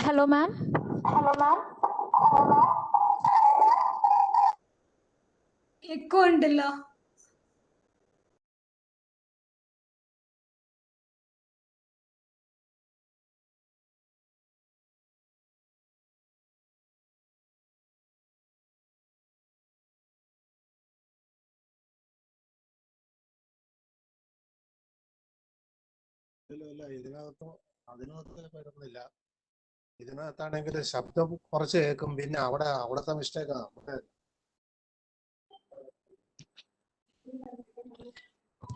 Hello, ma'am. Hello, ma'am. Echo ഉണ്ടല്ല. അതിനകത്ത് വരുന്നില്ല. ഇതിനകത്താണെങ്കിൽ ശബ്ദം കുറച്ച് കേൾക്കും, പിന്നെ അവിടുത്തെ മിസ്റ്റേക്കാ.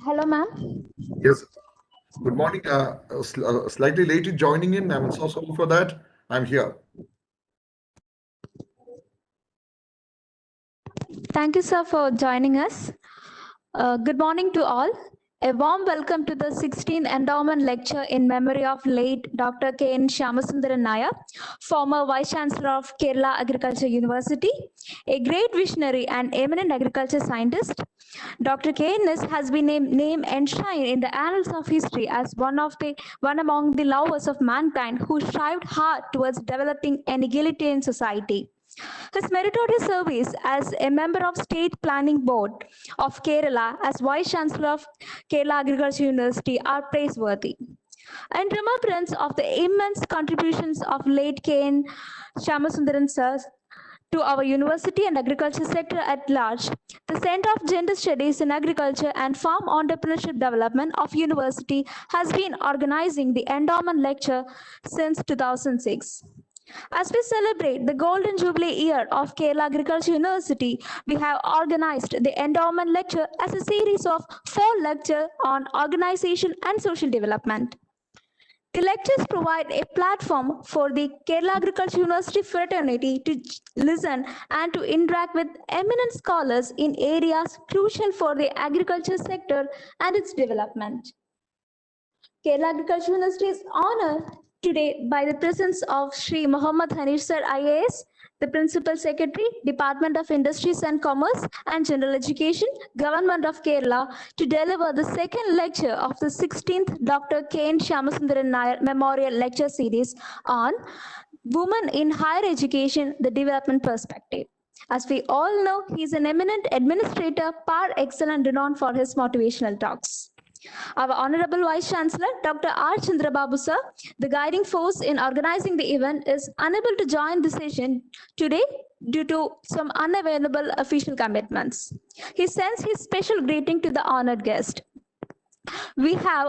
Hello, ma'am. Yes. Good morning. Slightly late in joining in. I'm so sorry for that. I'm here. Thank you, sir, for joining us. Good morning to all. A warm welcome to the 16th Endowment Lecture in memory of late Dr. K.N. Shyamasundharan Nair, former Vice Chancellor of Kerala Agriculture University, a great visionary and eminent agriculture scientist. Dr. K.N. has been named enshrined in the annals of history as one among the lovers of mankind who strived hard towards developing an egalitarian society. His meritorious service as a member of State Planning Board of Kerala as Vice Chancellor of Kerala Agriculture University are praiseworthy. In remembrance of the immense contributions of late K.N. Shyamasundharan sir to our university and agriculture sector at large, the Center of Gender Studies in Agriculture and Farm Entrepreneurship Development of University has been organizing the Endowment Lecture since 2006. As we celebrate the Golden Jubilee year of Kerala Agriculture University, we have organized the Endowment Lecture as a series of 4 lectures on organization and social development. The lectures provide a platform for the Kerala Agriculture University fraternity to listen and to interact with eminent scholars in areas crucial for the agriculture sector and its development. Kerala Agriculture University is honored today by the presence of Shri Mohammed Hanish sir IAS, the Principal Secretary, Department of Industries and Commerce and General Education, Government of Kerala, to deliver the second lecture of the 16th Dr. K.N. Shyamasundharan Nair Memorial Lecture Series on Women in Higher Education, the Development Perspective. As we all know, he is an eminent administrator par excellence renowned for his motivational talks. Our Honorable Vice Chancellor, Dr. R. Chandrababu sir, the guiding force in organizing the event, is unable to join the session today due to some unavailable official commitments. He sends his special greeting to the honored guest. We have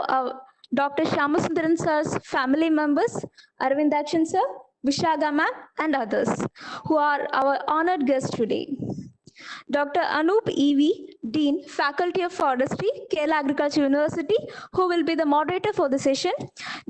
Dr. Shyamasundharan sir's family members, Arvind Akshan sir, Vishaga ma'am, and others who are our honored guests today. Dr. Anup E.V., Dean, Faculty of Forestry, Kerala Agriculture University, who will be the moderator for the session.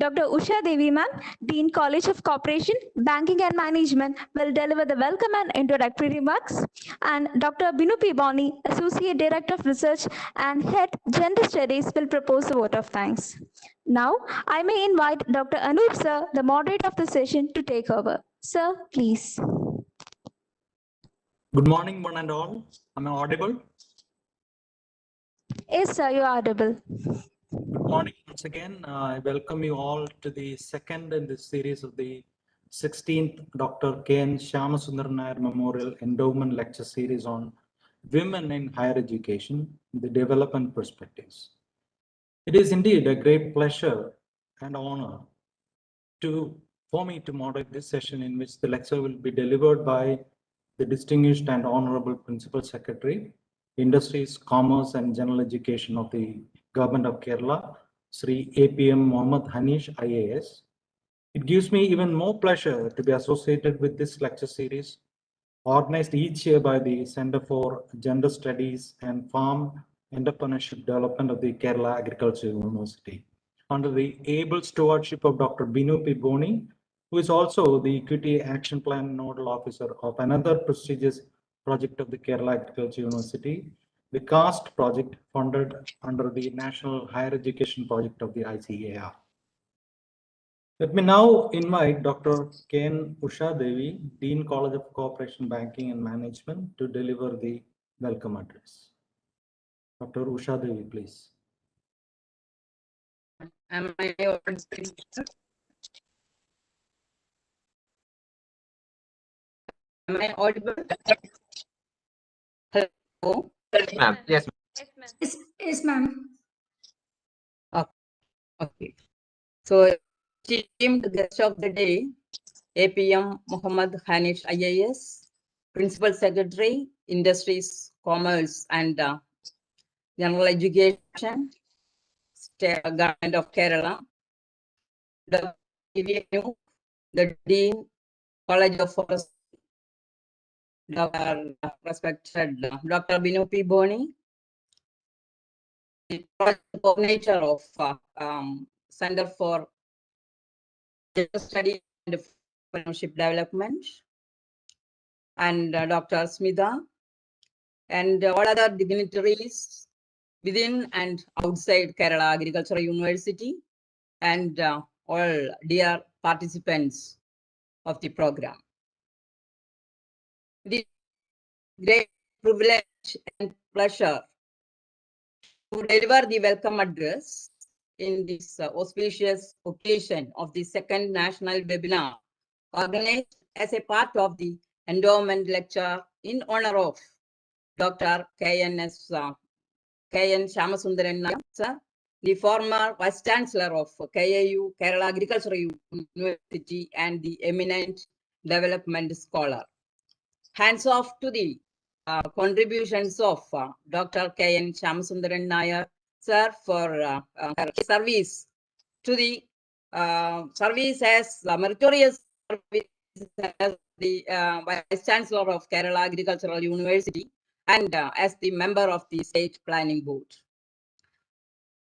Dr. Usha Devi ma'am, Dean, College of Corporation, Banking and Management, will deliver the welcome and introductory remarks. And Dr. Binu P. Boni, Associate Director of Research and Head Gender Studies, will propose a vote of thanks. Now, I may invite Dr. Anup sir, the moderator of the session, to take over. Sir, please. Good morning, one and all. Am I audible? Yes, sir, you are audible. Good morning once again. I welcome you all to the second in this series of the 16th Dr. K.N. Shyamasundharan Nair Memorial Endowment Lecture Series on Women in Higher Education, the Development Perspectives. It is indeed a great pleasure and honor for me to moderate this session, in which the lecture will be delivered by the distinguished and honorable Principal Secretary, Industries, Commerce and General Education of the Government of Kerala, Shri APM Mohammed Hanish IAS. It gives me even more pleasure to be associated with this lecture series, organized each year by the Center for Gender Studies and Farm Entrepreneurship Development of the Kerala Agriculture University, under the able stewardship of Dr. Binu P. Boni, who is also the Equity Action Plan Nodal Officer of another prestigious project of the Kerala Agriculture University, the CAST project funded under the National Higher Education Project of the ICAR. Let me now invite Dr. K.N. Usha Devi, Dean College of Corporation Banking and Management, to deliver the welcome address. Dr. Usha Devi, please. Am I audible, sir? Am I audible? Hello. Yes, ma'am. Yes, ma'am. Yes, ma'am. Okay. So, esteemed guest of the day, APM Mohammed Hanish IAS, Principal Secretary, Industries, Commerce and General Education, State Government of Kerala, the Dean, College of Forestry, Dr. Respected Dr. Binu P. Boni, the project coordinator of Center for Study and Entrepreneurship Development, and Dr. Smita, and all other dignitaries within and outside Kerala Agricultural University, and all dear participants of the program. It is great privilege and pleasure to deliver the welcome address in this auspicious occasion of the second national webinar organized as a part of the endowment lecture in honor of Dr. K.N. Shamasundaran Nair, sir, the former Vice Chancellor of KAU, Kerala Agricultural University, and the eminent development scholar. Hands off to the contributions of Dr. K.N. Shamasundaran Nair, sir, for her service to the service as meritorious service as the Vice Chancellor of Kerala Agricultural University and as the member of the State Planning Board.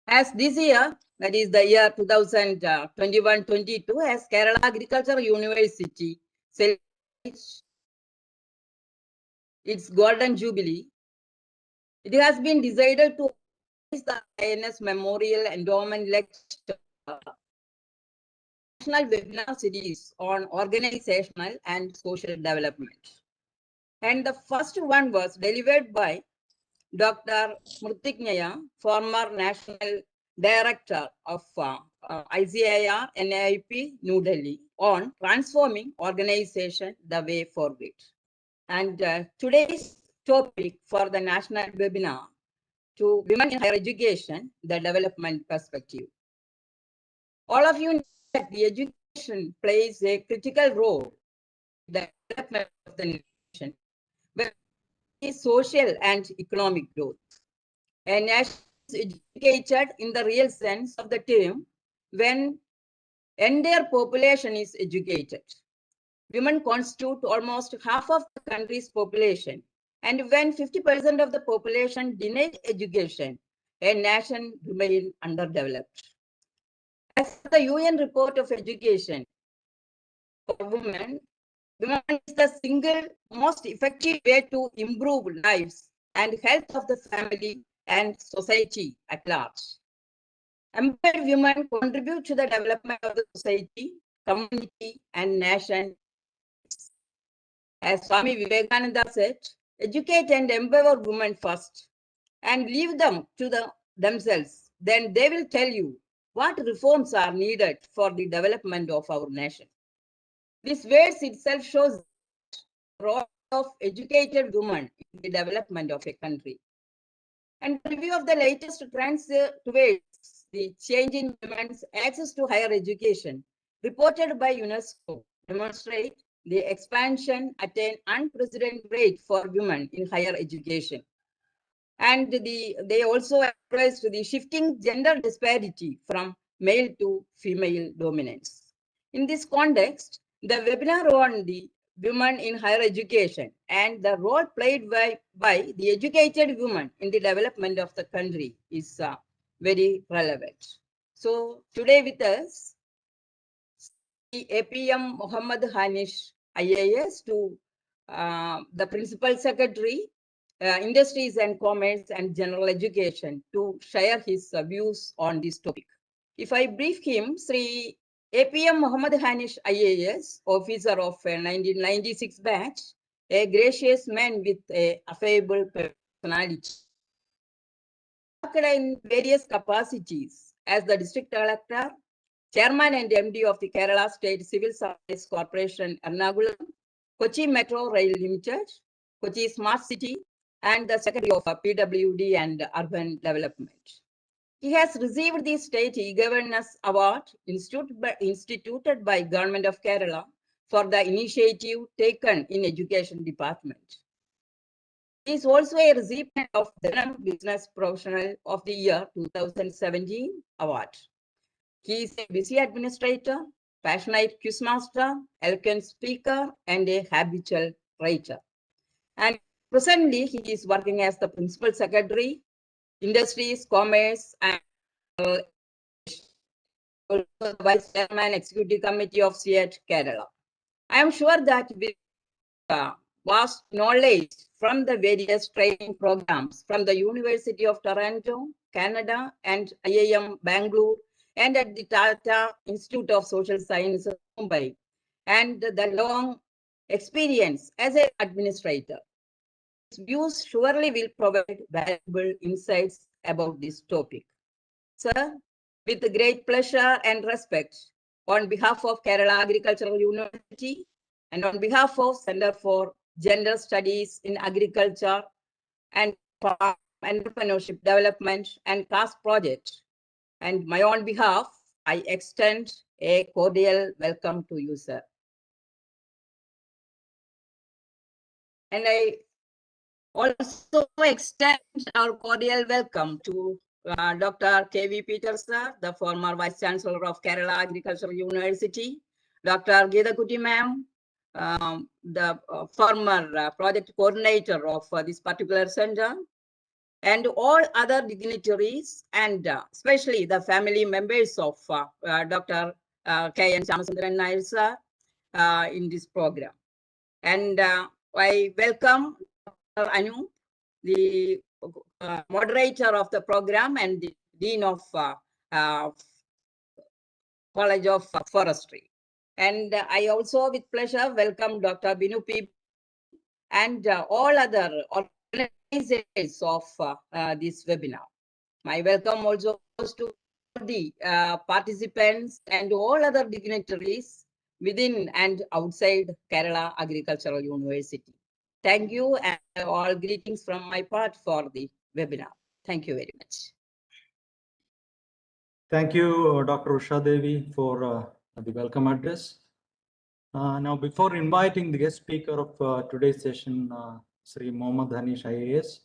As this year, that is the year 2021-22, as Kerala Agricultural University celebrates its Golden Jubilee, it has been decided to organize the INS Memorial Endowment Lecture National Webinar Series on Organizational and Social Development. And the first one was delivered by Dr. Murtiknaya, former National Director of ICIR NIP New Delhi, on transforming organization the way forward. And today's topic for the national webinar to women in higher education, the development perspective. All of you know that the education plays a critical role in the development of the nation, but is social and economic growth. A nation is educated in the real sense of the term when entire population is educated. Women constitute almost half of the country's population, and when 50% of the population denied education, a nation remains underdeveloped. As the UN report of education for women, women is the single most effective way to improve lives and health of the family and society at large. Empowered women contribute to the development of the society, community, and nation. As Swami Vivekananda said, educate and empower women first and leave them to themselves. Then they will tell you what reforms are needed for the development of our nation. This verse itself shows the role of educated women in the development of a country. And the review of the latest trends towards the change in women's access to higher education reported by UNESCO demonstrate the expansion at an unprecedented rate for women in higher education. And they also addressed the shifting gender disparity from male to female dominance. In this context, the webinar on the women in higher education and the role played by the educated women in the development of the country is very relevant. So today with us, the APM Mohammed Hanish IAS, to the Principal Secretary, Industries and Commerce and General Education, to share his views on this topic. If I brief him, Shri APM Mohammed Hanish IAS, officer of 1996 batch, a gracious man with a affable personality. Worked in various capacities as the district collector, chairman and MD of the Kerala State Civil Service Corporation, Ernakulam, Kochi Metro Rail Limited, Kochi Smart City, and the Secretary of PWD and Urban Development. He has received the State E-Governance Award instituted by Government of Kerala for the initiative taken in Education Department. He is also a recipient of the Business Professional of the Year 2017 Award. He is a busy administrator, passionate quizmaster, eloquent speaker, and a habitual writer. And presently, he is working as the Principal Secretary, Industries, Commerce, and also the Vice Chairman, Executive Committee of SEAT, Kerala. I am sure that with vast knowledge from the various training programs from the University of Toronto, Canada, and IIM Bangalore, and at the Tata Institute of Social Sciences, Mumbai, and the long experience as an administrator. His views surely will provide valuable insights about this topic. Sir, with great pleasure and respect, on behalf of Kerala Agricultural University and on behalf of Center for Gender Studies in Agriculture and Farm Entrepreneurship Development and Caste Project, and my own behalf, I extend a cordial welcome to you, sir. And I also extend our cordial welcome to Dr. K.V. Peter, sir, the former Vice Chancellor of Kerala Agricultural University, Dr. Geeta Kuti ma'am, the former project coordinator of this particular center, and all other dignitaries, and especially the family members of Dr. K.N. Shyamasundharan Nair, sir, in this program. And I welcome Dr. Anu, the moderator of the program and the Dean of College of Forestry. And I also with pleasure welcome Dr. Binu P. and all other organizers of this webinar. My welcome also goes to the participants and all other dignitaries within and outside Kerala Agricultural University. Thank you, and all greetings from my part for the webinar. Thank you very much. Thank you, Dr. Usha Devi, for the welcome address. Now, before inviting the guest speaker of today's session, Shri Mohammed Hanish IAS,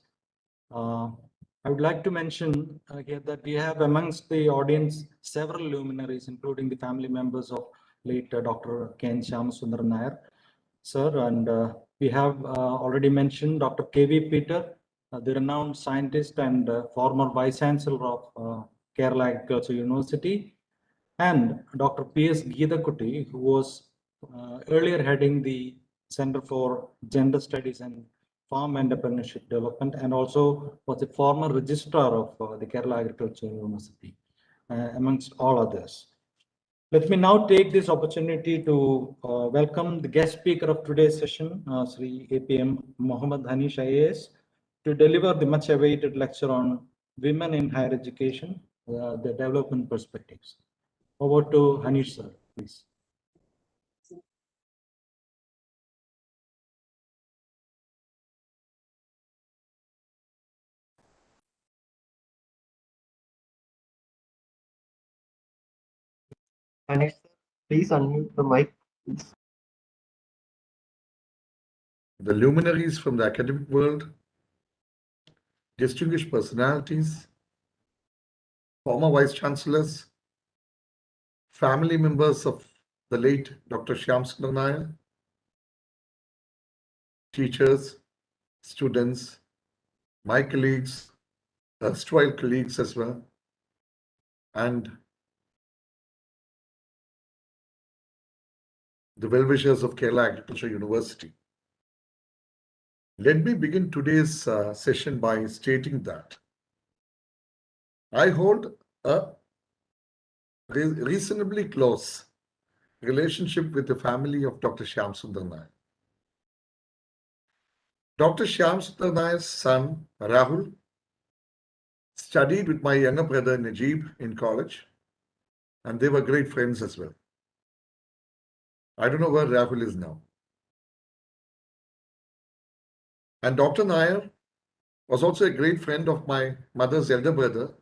I would like to mention here that we have amongst the audience several luminaries, including the family members of late Dr. K.N. Shyamasundharan Nair, sir, and we have already mentioned Dr. K.V. Peter, the renowned scientist and former Vice Chancellor of Kerala Agricultural University, and Dr. P.S. Geeta Kuti, who was earlier heading the Center for Gender Studies and Farm Entrepreneurship Development, and also was the former registrar of the Kerala Agricultural University, amongst all others. Let me now take this opportunity to welcome the guest speaker of today's session, Shri APM Mohammed Hanish IAS, to deliver the much awaited lecture on women in higher education, the development perspectives. Over to Hanish, sir, please. Hanish, please unmute the mic. The luminaries from the academic world, distinguished personalities, former vice chancellors, family members of the late Dr. Shyamasundharan Nair, teachers, students, my colleagues, erstwhile colleagues as well, and the well-wishers of Kerala Agricultural University. Let me begin today's session by stating that I hold a reasonably close relationship with the family of Dr. Shyamasundharan Nair. Dr. Shyamasundharan Nair's son, Rahul, studied with my younger brother, Najib, in college, and they were great friends as well. I don't know where Rahul is now. And Dr. Nair was also a great friend of my mother's elder brother,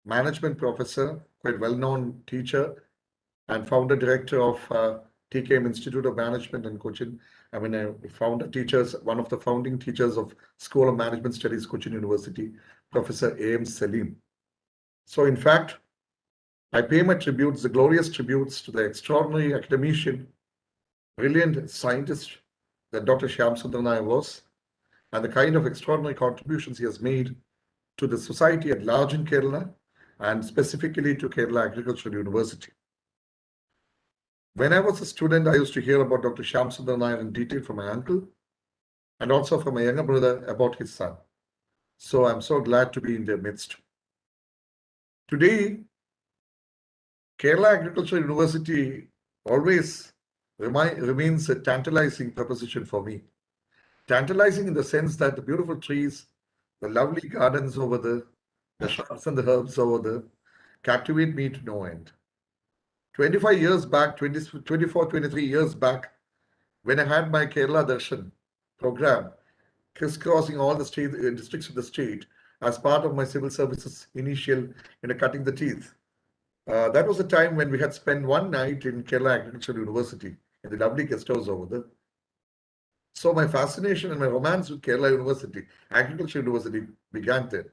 management professor, quite well-known teacher, and founder director of TKM Institute of Management and Cochin. I mean, one of the founding teachers of School of Management Studies, Cochin University, Professor A.M. Salim. So in fact, I pay my tributes, the glorious tributes to the extraordinary academician, brilliant scientist that Dr. Shyam Sundar Nair was, and the kind of extraordinary contributions he has made to the society at large in Kerala, and specifically to Kerala Agricultural University. When I was a student, I used to hear about Dr. Shyam Sundar Nair in detail from my uncle and also from my younger brother about his son. So I'm so glad to be in their midst. Today, Kerala Agricultural University always remains a tantalizing proposition for me. Tantalizing in the sense that the beautiful trees, the lovely gardens over there, the shrubs and the herbs over there captivate me to no end. 25 years back, 24, 23 years back, when I had my Kerala Darshan program, crisscrossing all the districts of the state as part of my civil services initial, cutting the teeth. That was the time when we had spent one night in Kerala Agricultural University in the lovely guest house over there. So my fascination and my romance with Kerala University, Agricultural University, began there.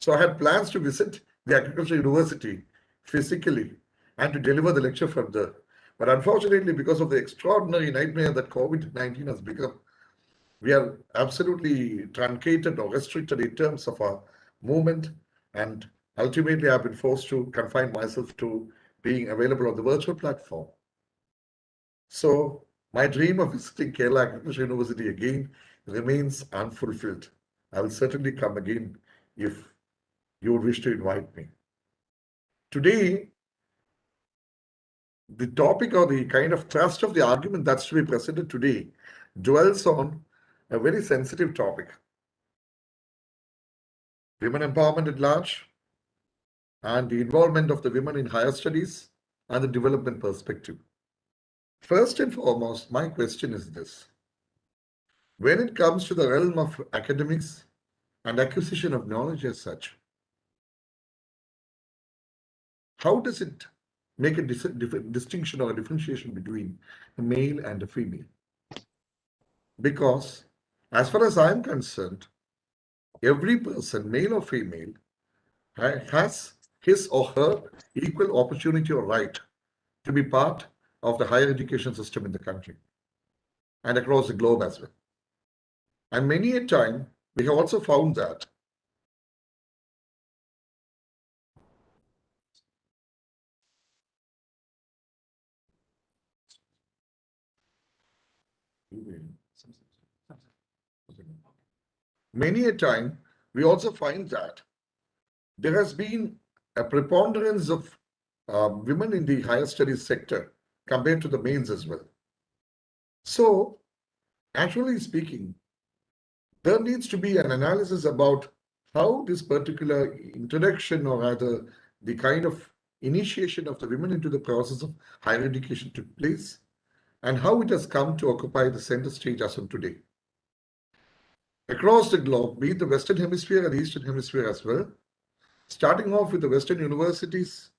So I had plans to visit the Agricultural University physically and to deliver the lecture from there. But unfortunately, because of the extraordinary nightmare that COVID-19 has become, we are absolutely truncated or restricted in terms of our movement, and ultimately I've been forced to confine myself to being available on the virtual platform. So my dream of visiting Kerala Agricultural University again remains unfulfilled. I will certainly come again if you would wish to invite me. Today, the topic or the kind of thrust of the argument that's to be presented today dwells on a very sensitive topic. Women empowerment at large and the involvement of the women in higher studies and the development perspective. First and foremost, my question is this. When it comes to the realm of academics and acquisition of knowledge as such, how does it make a distinction or a differentiation between a male and a female? Because as far as I'm concerned, every person, male or female, has his or her equal opportunity or right to be part of the higher education system in the country and across the globe as well. And many a time, we have also found that many a time, we also find that there has been a preponderance of women in the higher studies sector compared to the males as well. So, actually speaking, there needs to be an analysis about how this particular introduction or rather the kind of initiation of the women into the process of higher education took place and how it has come to occupy the center stage as of today. Across the globe, be it the Western Hemisphere and the Eastern Hemisphere as well, starting off with the Western universities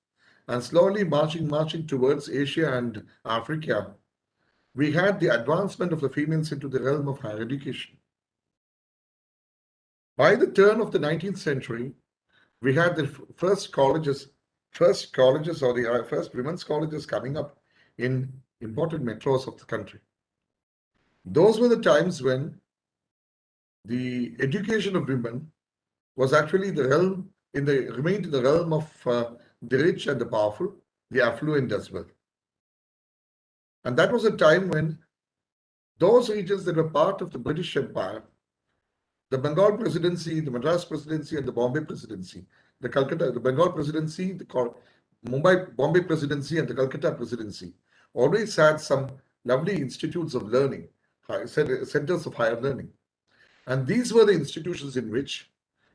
and slowly marching towards Asia and Africa, we had the advancement of the females into the realm of higher education. By the turn of the 19th century, we had the first colleges or the first women's colleges coming up in important metros of the country. Those were the times when the education of women was actually remained in the realm of the rich and the powerful, the affluent as well. And that was a time when those regions that were part of the British Empire, the Bengal Presidency, the Madras Presidency, and the Bombay Presidency, the Bengal Presidency, the Bombay Presidency, and the Calcutta Presidency always had some lovely institutes of learning, centers of higher learning. And these were the institutions in which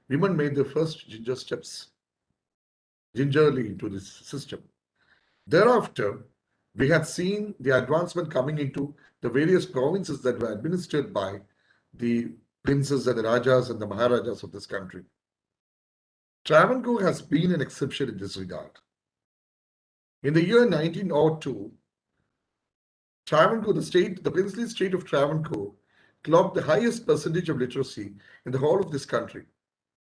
women made their first gingerly into this system. Thereafter, we had seen the advancement coming into the various provinces that were administered by the princes and the rajas and the maharajas of this country. Travancore has been an exception in this regard. In the year 1902, Travancore, the princely state of Travancore, clocked the highest percentage of literacy in the whole of this country.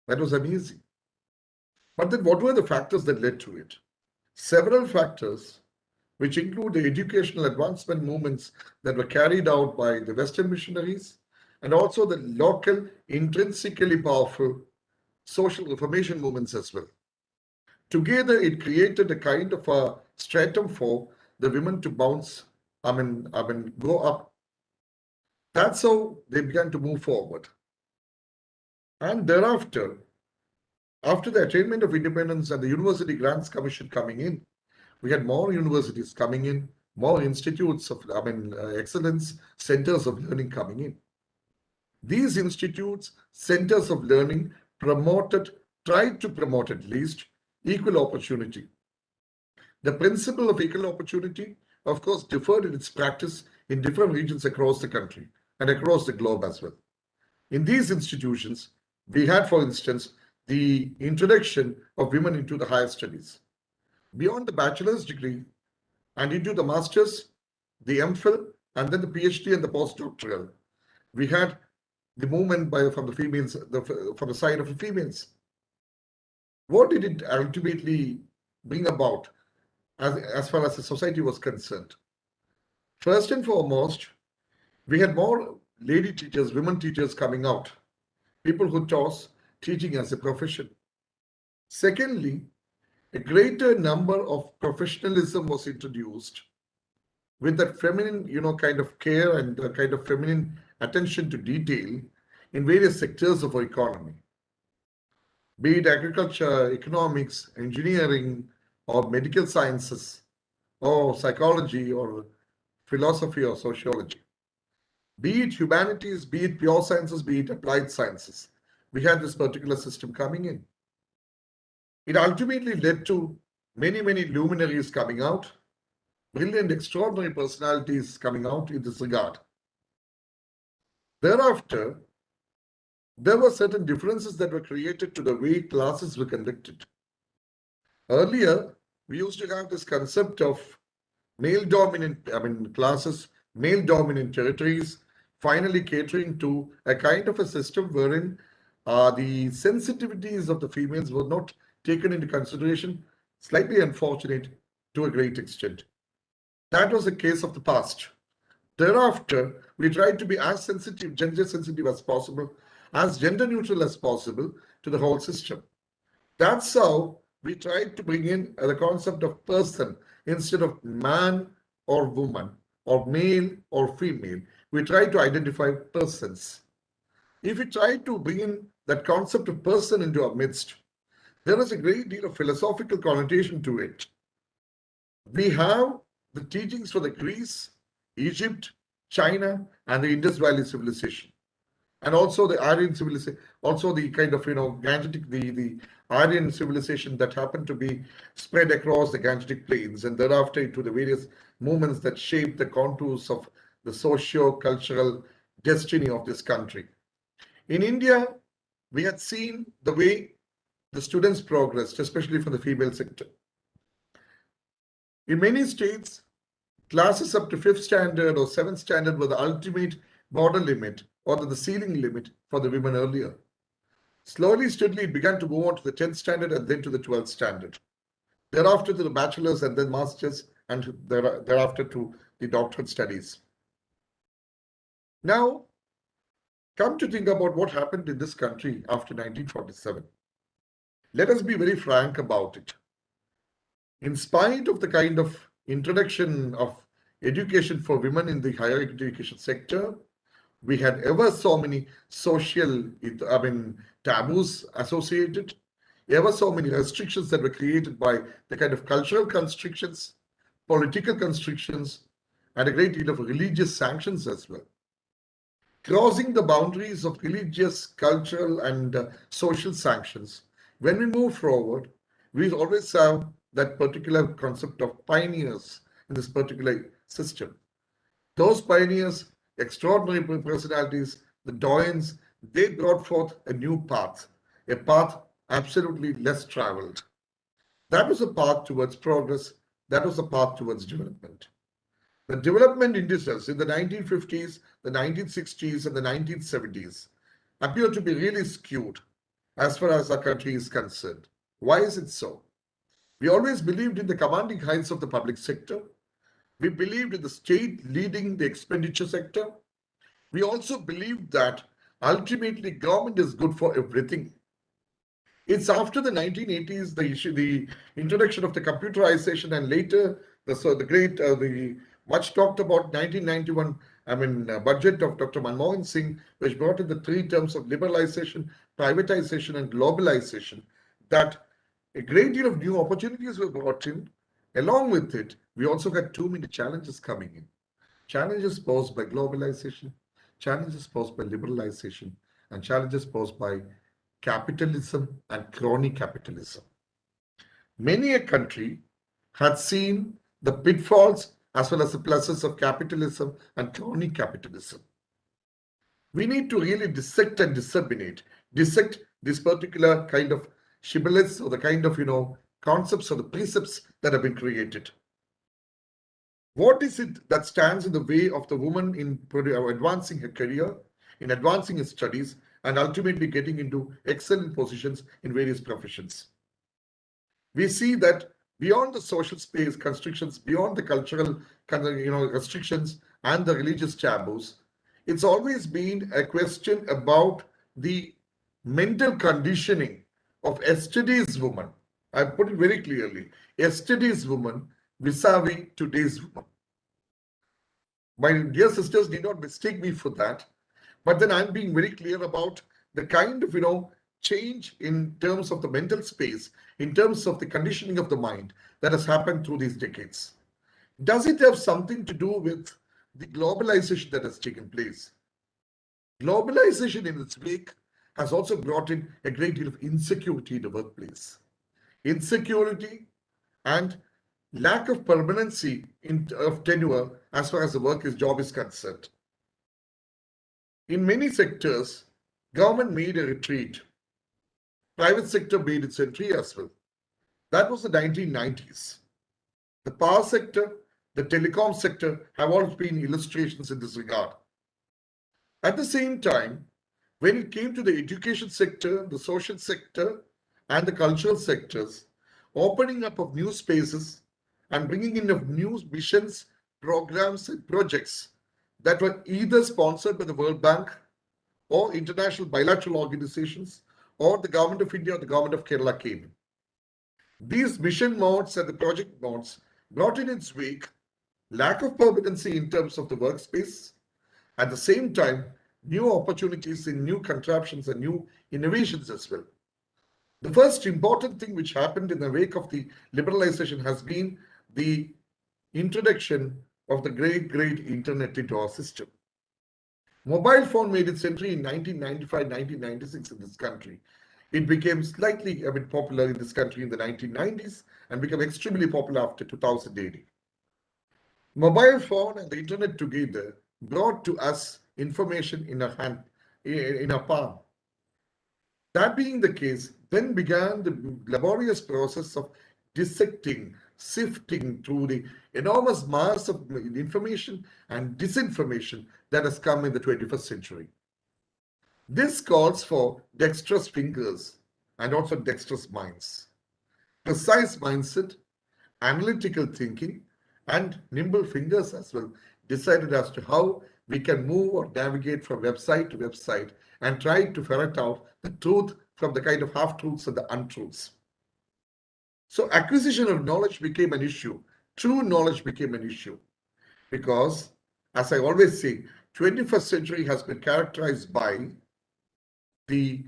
That was amazing. But then what were the factors that led to it? Several factors, which include the educational advancement movements that were carried out by the Western missionaries and also the local, intrinsically powerful social reformation movements as well. Together, it created a kind of a stratum for the women to go up. That's how they began to move forward. And thereafter, after the attainment of independence and the University Grants Commission coming in, we had more universities coming in, more institutes of excellence, centers of learning coming in. These institutes, centers of learning tried to promote at least equal opportunity. The principle of equal opportunity, of course, differed in its practice in different regions across the country and across the globe as well. In these institutions, we had, for instance, the introduction of women into the higher studies. Beyond the bachelor's degree and into the master's, the MPhil, and then the PhD and the postdoctoral, we had the movement from the females, from the side of the females. What did it ultimately bring about as far as the society was concerned? First and foremost, we had more lady teachers, women teachers coming out, people who chose teaching as a profession. Secondly, a greater number of professionalism was introduced with that feminine, kind of care and kind of feminine attention to detail in various sectors of our economy, be it agriculture, economics, engineering, or medical sciences, or psychology, or philosophy, or sociology. Be it humanities, be it pure sciences, be it applied sciences. We had this particular system coming in. It ultimately led to many, many luminaries coming out, brilliant, extraordinary personalities coming out in this regard. Thereafter, there were certain differences that were created to the way classes were conducted. Earlier, we used to have this concept of male-dominant, classes, male-dominant territories, finally catering to a kind of a system wherein the sensitivities of the females were not taken into consideration, slightly unfortunate to a great extent. That was the case of the past. Thereafter, we tried to be as sensitive, gender sensitive as possible, as gender neutral as possible to the whole system. That's how we tried to bring in the concept of person instead of man or woman or male or female. We tried to identify persons. If we try to bring in that concept of person into our midst, there is a great deal of philosophical connotation to it. We have the teachings for the Greece, Egypt, China, and the Indus Valley civilization, and also the Aryan civilization, also the kind of Gangetic, the Aryan civilization that happened to be spread across the Gangetic plains, and thereafter into the various movements that shaped the contours of the socio-cultural destiny of this country. In India, we had seen the way the students progressed, especially for the female sector. In many states, classes up to 5th standard or 7th standard were the ultimate border limit or the ceiling limit for the women earlier. Slowly, steadily, it began to move on to the 10th standard and then to the 12th standard. Thereafter to the bachelor's and then master's, and thereafter to the doctorate studies. Now, come to think about what happened in this country after 1947. Let us be very frank about it. In spite of the kind of introduction of education for women in the higher education sector, we had ever so many social, taboos associated, ever so many restrictions that were created by the kind of cultural constrictions, political constrictions, and a great deal of religious sanctions as well. Crossing the boundaries of religious, cultural, and social sanctions, when we move forward, we always have that particular concept of pioneers in this particular system. Those pioneers, extraordinary personalities, the doyens, they brought forth a new path, a path absolutely less traveled. That was a path towards progress. That was a path towards development. The development indices in the 1950s, the 1960s, and the 1970s appear to be really skewed as far as our country is concerned. Why is it so? We always believed in the commanding heights of the public sector. We believed in the state leading the expenditure sector. We also believed that ultimately government is good for everything. It's after the 1980s, the introduction of the computerization, and later the much talked about 1991, budget of Dr. Manmohan Singh, which brought in the three terms of liberalization, privatization, and globalization, that a great deal of new opportunities were brought in. Along with it, we also got too many challenges coming in. Challenges posed by globalization, challenges posed by liberalization, and challenges posed by capitalism and crony capitalism. Many a country had seen the pitfalls as well as the pluses of capitalism and crony capitalism. We need to really dissect and disseminate, dissect this particular kind of shibboleths or the kind of concepts or the precepts that have been created. What is it that stands in the way of the woman in advancing her career, in advancing her studies, and ultimately getting into excellent positions in various professions? We see that beyond the social space constrictions, beyond the cultural restrictions and the religious taboos, it's always been a question about the mental conditioning of yesterday's woman. I put it very clearly, yesterday's woman vis-a-vis today's woman. My dear sisters, need not mistake me for that. But then I'm being very clear about the kind of, change in terms of the mental space, in terms of the conditioning of the mind that has happened through these decades. Does it have something to do with the globalization that has taken place? Globalization in its wake has also brought in a great deal of insecurity in the workplace. Insecurity and lack of permanency of tenure as far as the job is concerned. In many sectors, government made a retreat. Private sector made its entry as well. That was the 1990s. The power sector, the telecom sector have all been illustrations in this regard. At the same time, when it came to the education sector, the social sector, and the cultural sectors, opening up of new spaces and bringing in of new missions, programs, and projects that were either sponsored by the World Bank or international bilateral organizations or the government of India or the government of Kerala came. These mission modes and the project modes brought in its wake lack of permanency in terms of the workspace. At the same time, new opportunities in new contraptions and new innovations as well. The first important thing which happened in the wake of the liberalization has been the introduction of the great internet into our system. Mobile phone made its entry in 1995, 1996 in this country. It became slightly popular in this country in the 1990s and became extremely popular after 2000 AD. Mobile phone and the internet together brought to us information in our hand, in our palm. That being the case, then began the laborious process of dissecting, sifting through the enormous mass of information and disinformation that has come in the 21st century. This calls for dexterous fingers and also dexterous minds, precise mindset, analytical thinking, and nimble fingers as well, decided as to how we can move or navigate from website to website and try to ferret out the truth from the kind of half-truths and the untruths. So acquisition of knowledge became an issue. True knowledge became an issue because, as I always say, 21st century has been characterized by the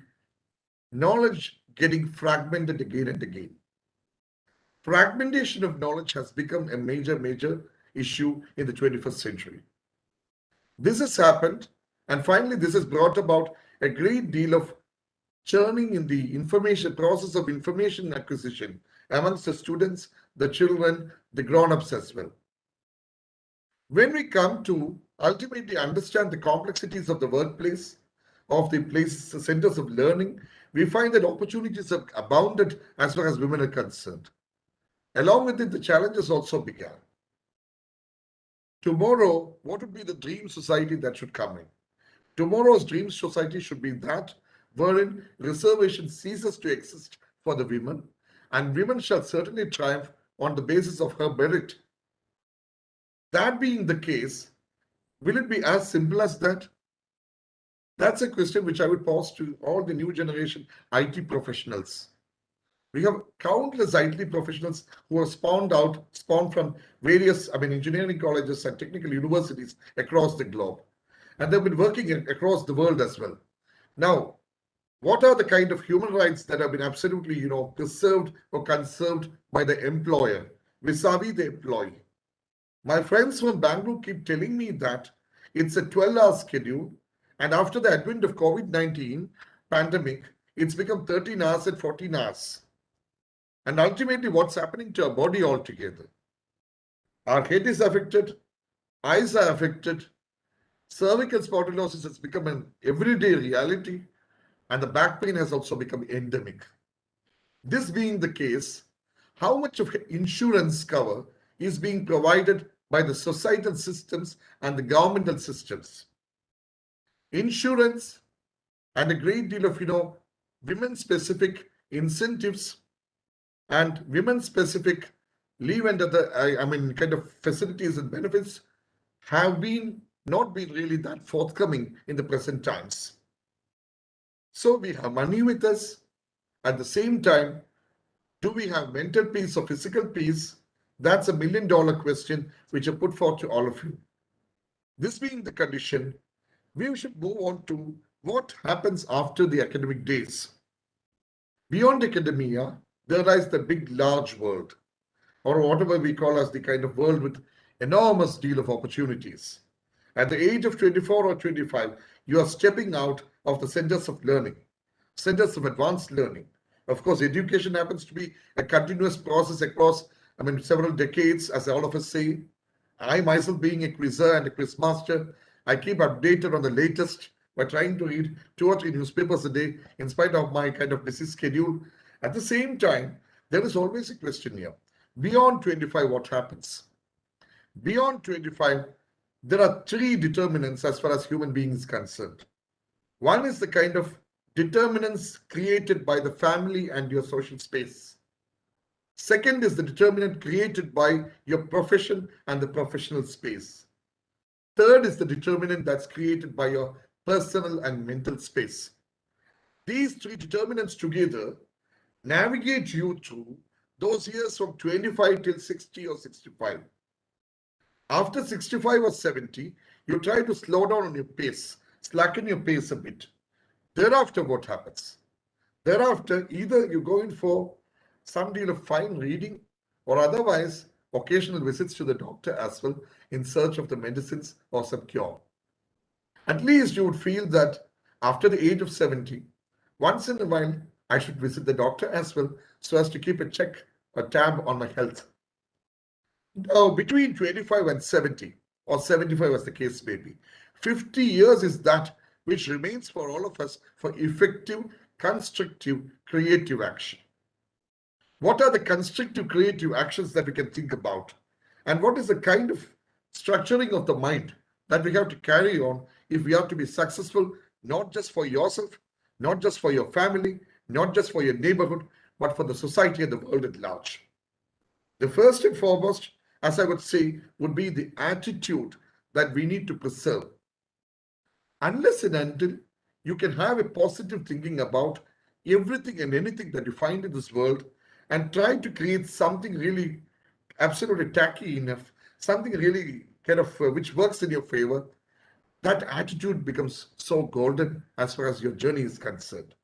knowledge getting fragmented again and again. Fragmentation of knowledge has become a major issue in the 21st century. This has happened, and finally this has brought about a great deal of churning in the process of information acquisition amongst the students, the children, the grown-ups as well. When we come to ultimately understand the complexities of the workplace, of the places, the centers of learning, we find that opportunities have abounded as far as women are concerned. Along with it, the challenges also began. Tomorrow, what would be the dream society that should come in? Tomorrow's dream society should be that wherein reservation ceases to exist for the women, and women shall certainly triumph on the basis of her merit. That being the case, will it be as simple as that? That's a question which I would pose to all the new generation IT professionals. We have countless IT professionals who are spawned from various, engineering colleges and technical universities across the globe. And they've been working across the world as well. Now, what are the kind of human rights that have been absolutely, preserved or conserved by the employer vis-a-vis the employee? My friends from Bangalore keep telling me that it's a 12-hour schedule, and after the advent of COVID-19 pandemic, it's become 13 hours and 14 hours. And ultimately, what's happening to our body altogether? Our head is affected, eyes are affected, cervical spondylosis has become an everyday reality, and the back pain has also become endemic. This being the case, how much of insurance cover is being provided by the societal systems and the governmental systems? Insurance and a great deal of, women-specific incentives and women-specific leave and other, kind of facilities and benefits have not been really that forthcoming in the present times. So we have money with us. At the same time, do we have mental peace or physical peace? That's $1 million question which I put forth to all of you. This being the condition, we should move on to what happens after the academic days. Beyond academia, there lies the big, large world, or whatever we call as the kind of world with enormous deal of opportunities. At the age of 24 or 25, you are stepping out of the centers of learning, centers of advanced learning. Of course, education happens to be a continuous process across, several decades, as all of us say. I myself being a quizzer and a quiz master, I keep updated on the latest by trying to read 2 or 3 newspapers a day in spite of my kind of busy schedule. At the same time, there is always a question here. Beyond 25, what happens? Beyond 25, there are 3 determinants as far as human being is concerned. One is the kind of determinants created by the family and your social space. Second is the determinant created by your profession and the professional space. Third is the determinant that's created by your personal and mental space. These 3 determinants together navigate you through those years from 25 till 60 or 65. After 65 or 70, you try to slow down on your pace, slacken your pace a bit. Thereafter, what happens? Thereafter, either you go in for some deal of fine reading or otherwise occasional visits to the doctor as well in search of the medicines or some cure. At least you would feel that after the age of 70, once in a while, I should visit the doctor as well so as to keep a tab on my health. Now, between 25 and 70 or 75 as the case may be, 50 years is that which remains for all of us for effective, constructive, creative action. What are the constructive, creative actions that we can think about? And what is the kind of structuring of the mind that we have to carry on if we are to be successful, not just for yourself, not just for your family, not just for your neighborhood, but for the society and the world at large? The first and foremost, as I would say, would be the attitude that we need to preserve. Unless and until you can have a positive thinking about everything and anything that you find in this world and try to create something really absolutely tacky enough, something really kind of which works in your favor, that attitude becomes so golden as far as your journey is concerned.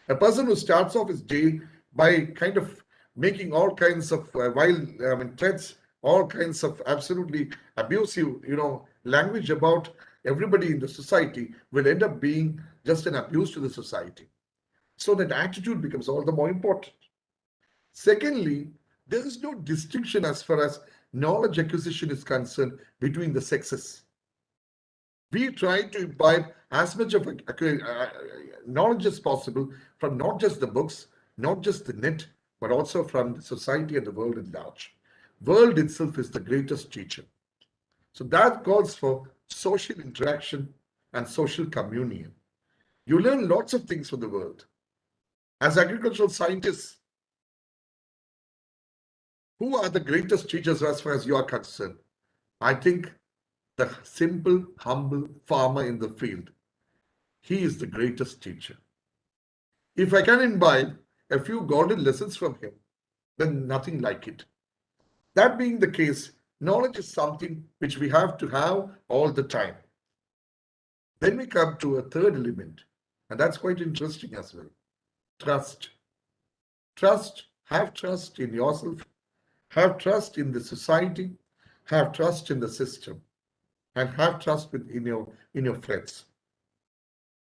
A person who starts off his day by kind of making all kinds of threats, all kinds of absolutely abusive, language about everybody in the society will end up being just an abuse to the society. So that attitude becomes all the more important. Secondly, there is no distinction as far as knowledge acquisition is concerned between the sexes. We try to imbibe as much of knowledge as possible from not just the books, not just the net, but also from the society and the world at large. World itself is the greatest teacher. So that calls for social interaction and social communion. You learn lots of things from the world. As agricultural scientists, who are the greatest teachers as far as you are concerned? I think the simple, humble farmer in the field. He is the greatest teacher. If I can imbibe a few golden lessons from him, then nothing like it. That being the case, knowledge is something which we have to have all the time. Then we come to a third element, and that's quite interesting as well. Trust. Have trust in yourself, have trust in the society, have trust in the system, and have trust in your friends.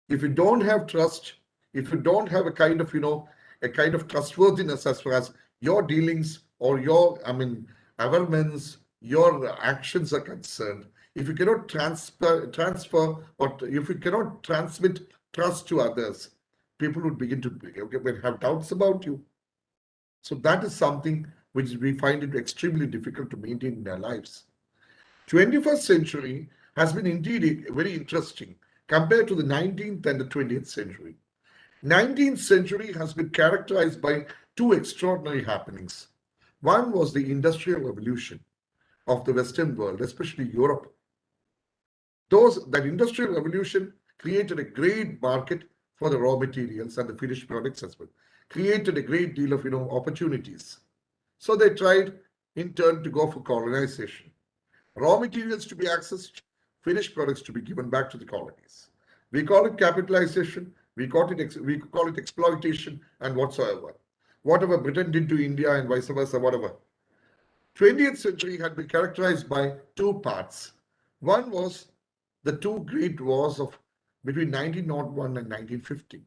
If you don't have trust, if you don't have a kind of trustworthiness as far as your dealings or your awareness, your actions are concerned, if you cannot transfer or if you cannot transmit trust to others, people would begin to have doubts about you. So that is something which we find it extremely difficult to maintain in our lives. 21st century has been indeed very interesting compared to the 19th and the 20th century. 19th century has been characterized by two extraordinary happenings. One was the Industrial Revolution of the Western world, especially Europe. That Industrial Revolution created a great market for the raw materials and the finished products as well, created a great deal of opportunities. So they tried in turn to go for colonization. Raw materials to be accessed, finished products to be given back to the colonies. We call it capitalization, we call it exploitation and whatsoever. Whatever Britain did to India and vice versa, whatever. 20th century had been characterized by two parts. One was the two great wars between 1901 and 1950.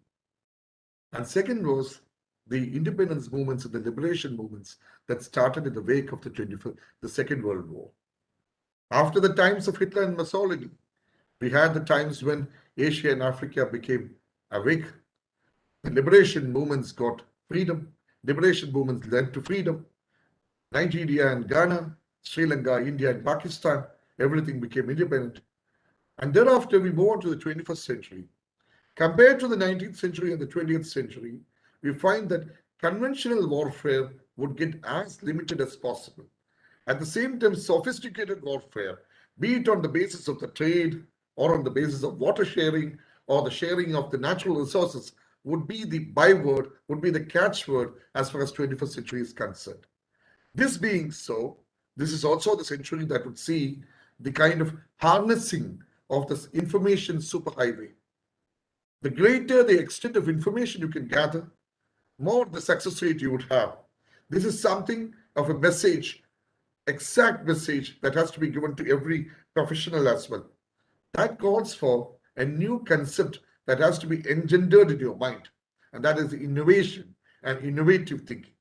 And second was the independence movements and the liberation movements that started in the wake of the Second World War. After the times of Hitler and Mussolini, we had the times when Asia and Africa became awake. The liberation movements got freedom. Liberation movements led to freedom. Nigeria and Ghana, Sri Lanka, India and Pakistan, everything became independent. And thereafter, we move on to the 21st century. Compared to the 19th century and the 20th century, we find that conventional warfare would get as limited as possible. At the same time, sophisticated warfare, be it on the basis of the trade or on the basis of water sharing or the sharing of the natural resources, would be the byword, would be the catchword as far as 21st century is concerned. This being so, this is also the century that would see the kind of harnessing of this information superhighway. The greater the extent of information you can gather, more the success rate you would have. This is something of a message, exact message that has to be given to every professional as well. That calls for a new concept that has to be engendered in your mind, and that is innovation and innovative thinking.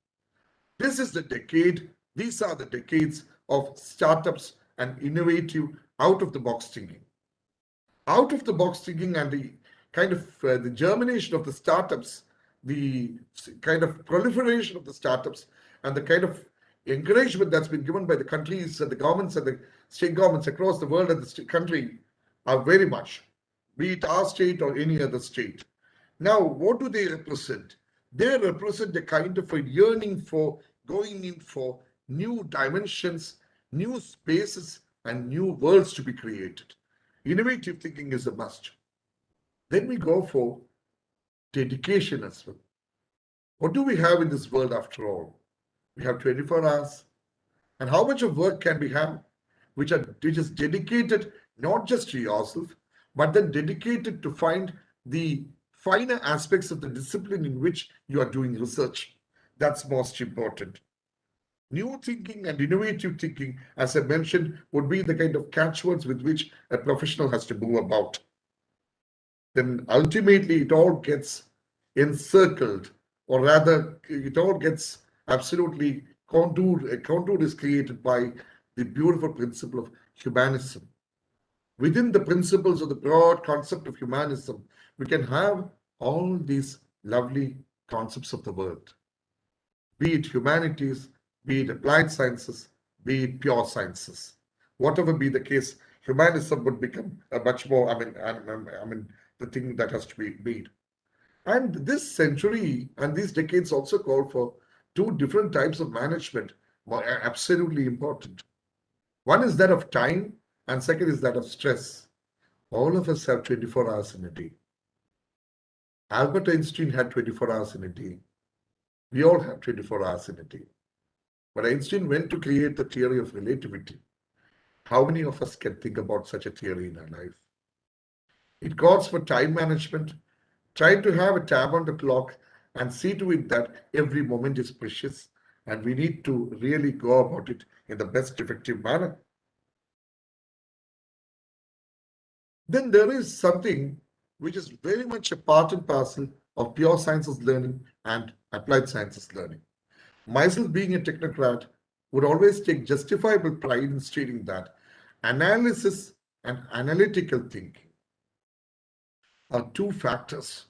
This is the decade, these are the decades of startups and innovative out-of-the-box thinking. Out-of-the-box thinking and the kind of the germination of the startups, the kind of proliferation of the startups, and the kind of encouragement that's been given by the countries and the governments and the state governments across the world and the country are very much, be it our state or any other state. Now, what do they represent? They represent a kind of a yearning for going in for new dimensions, new spaces, and new worlds to be created. Innovative thinking is a must. Then we go for dedication as well. What do we have in this world after all? We have 24 hours. And how much of work can we have which is dedicated not just to yourself, but then dedicated to find the finer aspects of the discipline in which you are doing research? That's most important. New thinking and innovative thinking, as I mentioned, would be the kind of catchwords with which a professional has to move about. Then ultimately it all gets encircled, or rather it all gets absolutely contoured. A contour is created by the beautiful principle of humanism. Within the principles of the broad concept of humanism, we can have all these lovely concepts of the world, be it humanities, be it applied sciences, be it pure sciences. Whatever be the case, humanism would become a much more, the thing that has to be made. And this century and these decades also call for two different types of management, absolutely important. One is that of time, and second is that of stress. All of us have 24 hours in a day. Albert Einstein had 24 hours in a day. We all have 24 hours in a day. But Einstein went to create the theory of relativity. How many of us can think about such a theory in our life? It calls for time management. Try to have a tab on the clock and see to it that every moment is precious, and we need to really go about it in the best effective manner. Then there is something which is very much a part and parcel of pure sciences learning and applied sciences learning. Myself being a technocrat would always take justifiable pride in stating that analysis and analytical thinking are two factors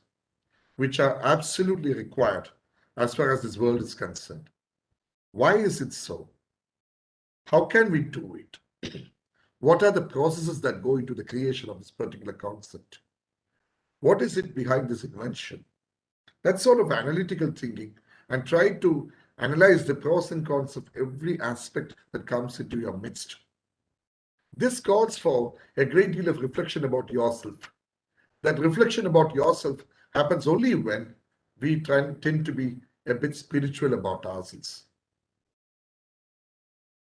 which are absolutely required as far as this world is concerned. Why is it so? How can we do it? What are the processes that go into the creation of this particular concept? What is it behind this invention? That sort of analytical thinking, and try to analyze the pros and cons of every aspect that comes into your midst. This calls for a great deal of reflection about yourself. That reflection about yourself happens only when we tend to be a bit spiritual about ourselves.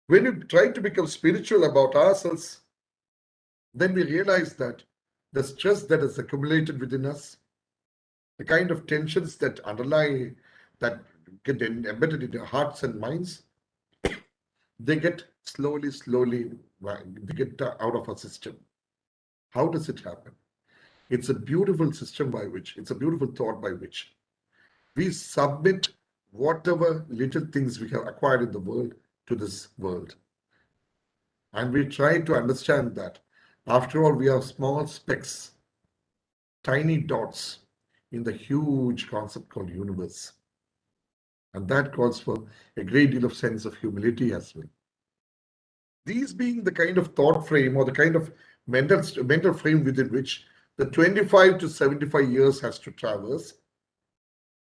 When we try to become spiritual about ourselves, then we realize that the stress that is accumulated within us, the kind of tensions that underlie, that get embedded in our hearts and minds, they get slowly, they get out of our system. How does it happen? It's a beautiful system by which, it's a beautiful thought by which we submit whatever little things we have acquired in the world to this world. And we try to understand that, after all, we are small specks, tiny dots in the huge concept called universe. And that calls for a great deal of sense of humility as well. These being the kind of thought frame or the kind of mental frame within which the 25 to 75 years has to traverse,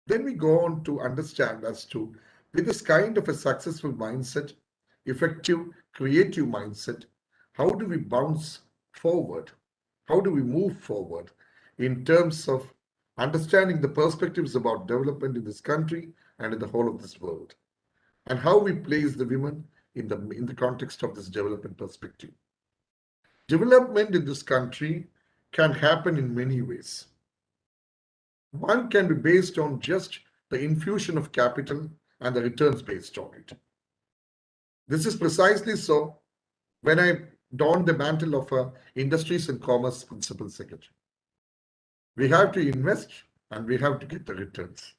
then we go on to understand as to, with this kind of a successful mindset, effective, creative mindset, how do we bounce forward? How do we move forward in terms of understanding the perspectives about development in this country and in the whole of this world? And how we place the women in the context of this development perspective. Development in this country can happen in many ways. One can be based on just the infusion of capital and the returns based on it. This is precisely so when I donned the mantle of a Industries and Commerce Principal Secretary. We have to invest and we have to get the returns.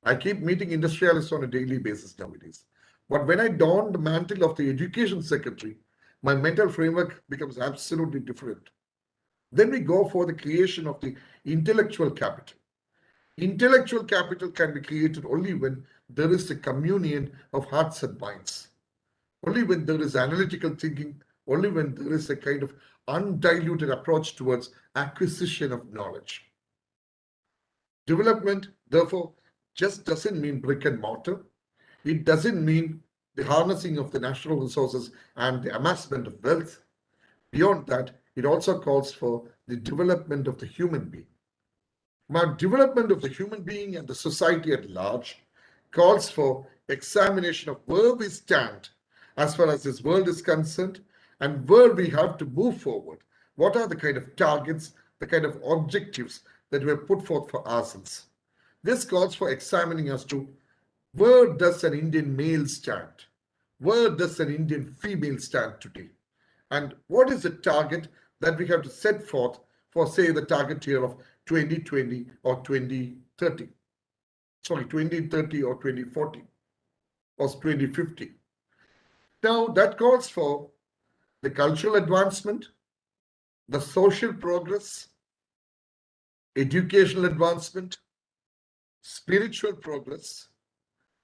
I keep meeting industrialists on a daily basis nowadays. But when I don the mantle of the Education Secretary, my mental framework becomes absolutely different. Then we go for the creation of the intellectual capital. Intellectual capital can be created only when there is a communion of hearts and minds. Only when there is analytical thinking, only when there is a kind of undiluted approach towards acquisition of knowledge. Development, therefore, just doesn't mean brick and mortar. It doesn't mean the harnessing of the natural resources and the amassment of wealth. Beyond that, it also calls for the development of the human being. Now, development of the human being and the society at large calls for examination of where we stand as far as this world is concerned and where we have to move forward. What are the kind of targets, the kind of objectives that we have put forth for ourselves? This calls for examining as to, where does an Indian male stand? Where does an Indian female stand today? And what is the target that we have to set forth for, say, the target year of 2020 or 2030? Sorry, 2030 or 2040 or 2050. Now, that calls for the cultural advancement, the social progress, educational advancement, spiritual progress,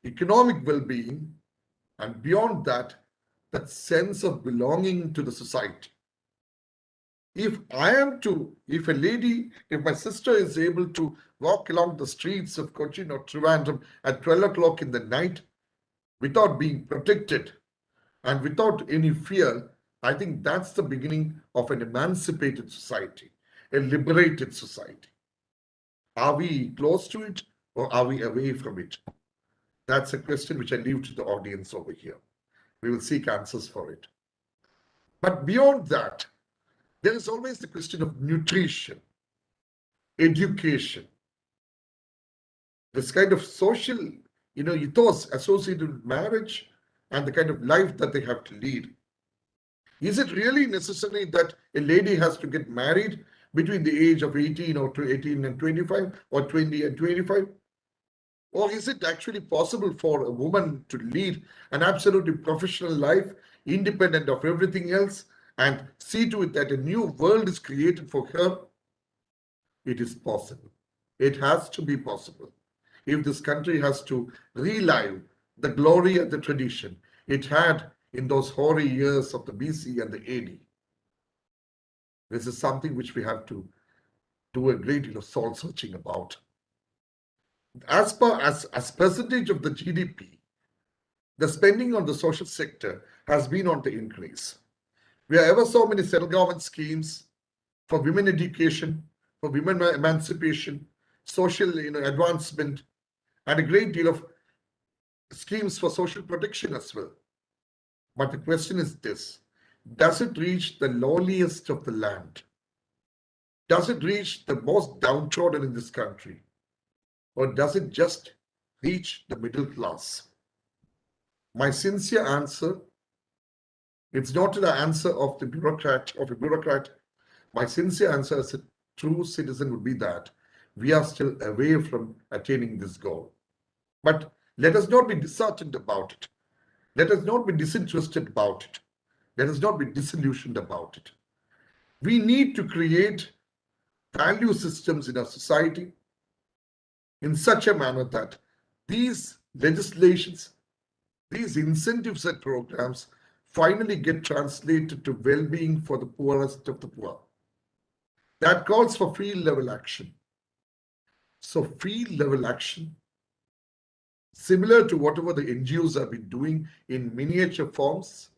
economic well-being, and beyond that, that sense of belonging to the society. If my sister is able to walk along the streets of Cochin or Trivandrum at 12 o'clock in the night without being protected and without any fear, I think that's the beginning of an emancipated society, a liberated society. Are we close to it or are we away from it? That's a question which I leave to the audience over here. We will seek answers for it. But beyond that, there is always the question of nutrition, education, this kind of social, ethos associated with marriage and the kind of life that they have to lead. Is it really necessary that a lady has to get married between the age of 18 or 18 and 25 or 20 and 25? Or is it actually possible for a woman to lead an absolutely professional life, independent of everything else, and see to it that a new world is created for her? It is possible. It has to be possible. If this country has to relive the glory and the tradition it had in those hoary years of the BC and the AD, this is something which we have to do a great deal of soul searching about. As percentage of the GDP, the spending on the social sector has been on the increase. We have ever so many central government schemes for women education, for women emancipation, social advancement, and a great deal of schemes for social protection as well. But the question is this: does it reach the lowliest of the land? Does it reach the most downtrodden in this country? Or does it just reach the middle class? My sincere answer, it's not the answer of a bureaucrat. My sincere answer as a true citizen would be that we are still away from attaining this goal. But let us not be disheartened about it. Let us not be disinterested about it. Let us not be disillusioned about it. We need to create value systems in our society in such a manner that these legislations, these incentives and programs finally get translated to well-being for the poorest of the poor. That calls for field level action. So field level action, similar to whatever the NGOs have been doing in miniature forms,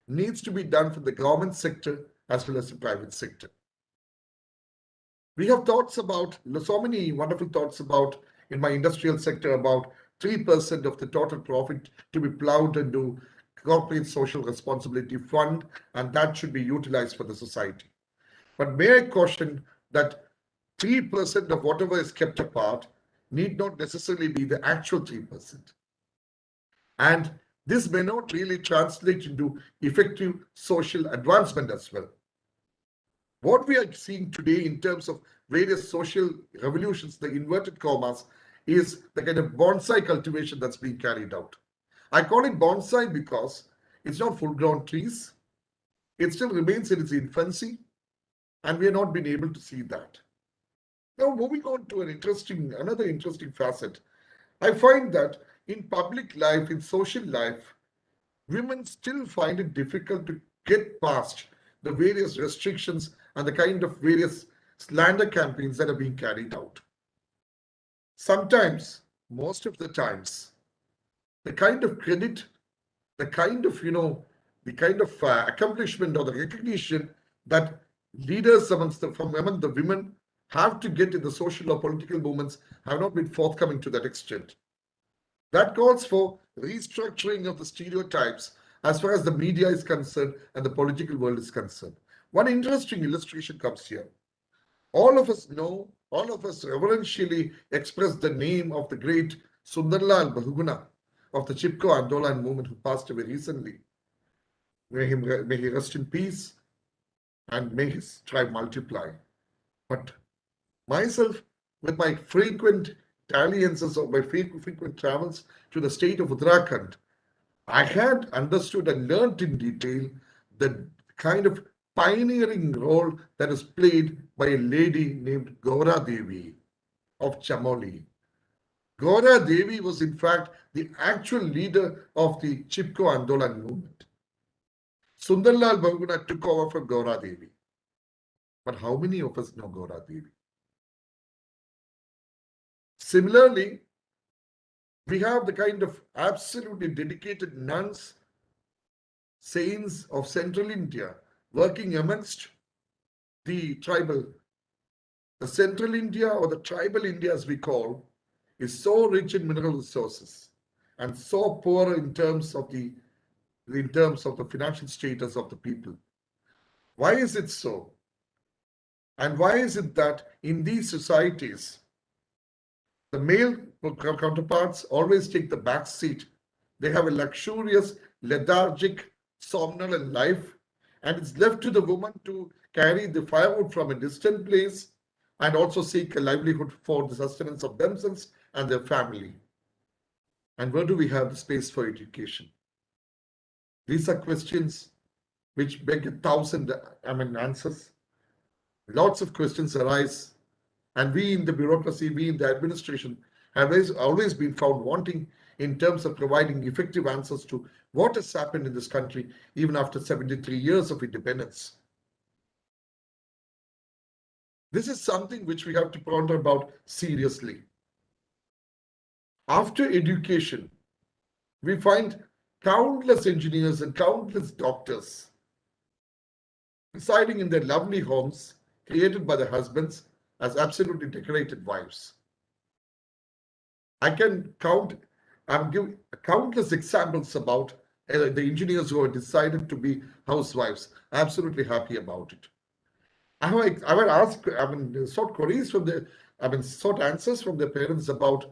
needs to be done from the government sector as well as the private sector. We have thoughts about, so many wonderful thoughts about, in my industrial sector, about 3% of the total profit to be plowed into corporate social responsibility fund, and that should be utilized for the society. But may I caution that 3% of whatever is kept apart need not necessarily be the actual 3%. And this may not really translate into effective social advancement as well. What we are seeing today in terms of various social revolutions, the inverted commas, is the kind of bonsai cultivation that's being carried out. I call it bonsai because it's not full-grown trees. It still remains in its infancy, and we have not been able to see that. Now, moving on to another interesting facet, I find that in public life, in social life, women still find it difficult to get past the various restrictions and the kind of various slander campaigns that are being carried out. Sometimes, most of the times, the kind of credit, the kind of accomplishment or the recognition that leaders from among the women have to get in the social or political movements have not been forthcoming to that extent. That calls for restructuring of the stereotypes as far as the media is concerned and the political world is concerned. One interesting illustration comes here. All of us know, all of us reverentially express the name of the great Sundarlal Bahuguna of the Chipko Andolan movement, who passed away recently. May he rest in peace and may his tribe multiply. But myself, with my frequent dalliances or my frequent travels to the state of Uttarakhand, I had understood and learned in detail the kind of pioneering role that is played by a lady named Gaura Devi of Chamoli. Gaura Devi was in fact the actual leader of the Chipko Andolan movement. Sundarlal Bahuguna took over from Gaura Devi. But how many of us know Gaura Devi? Similarly, we have the kind of absolutely dedicated nuns, saints of central India working amongst the tribal. The central India, or the tribal India as we call, is so rich in mineral resources and so poor in terms of the financial status of the people. Why is it so? And why is it that in these societies, the male counterparts always take the back seat? They have a luxurious, lethargic, somnolent life, and it's left to the woman to carry the firewood from a distant place and also seek a livelihood for the sustenance of themselves and their family. And where do we have the space for education? These are questions which beg 1,000 answers. Lots of questions arise, and we in the bureaucracy, we in the administration have always been found wanting in terms of providing effective answers to what has happened in this country even after 73 years of independence. This is something which we have to ponder about seriously. After education, we find countless engineers and countless doctors residing in their lovely homes created by their husbands as absolutely decorated wives. I can give countless examples about the engineers who have decided to be housewives. Absolutely happy about it. I have sought queries from sought answers from their parents about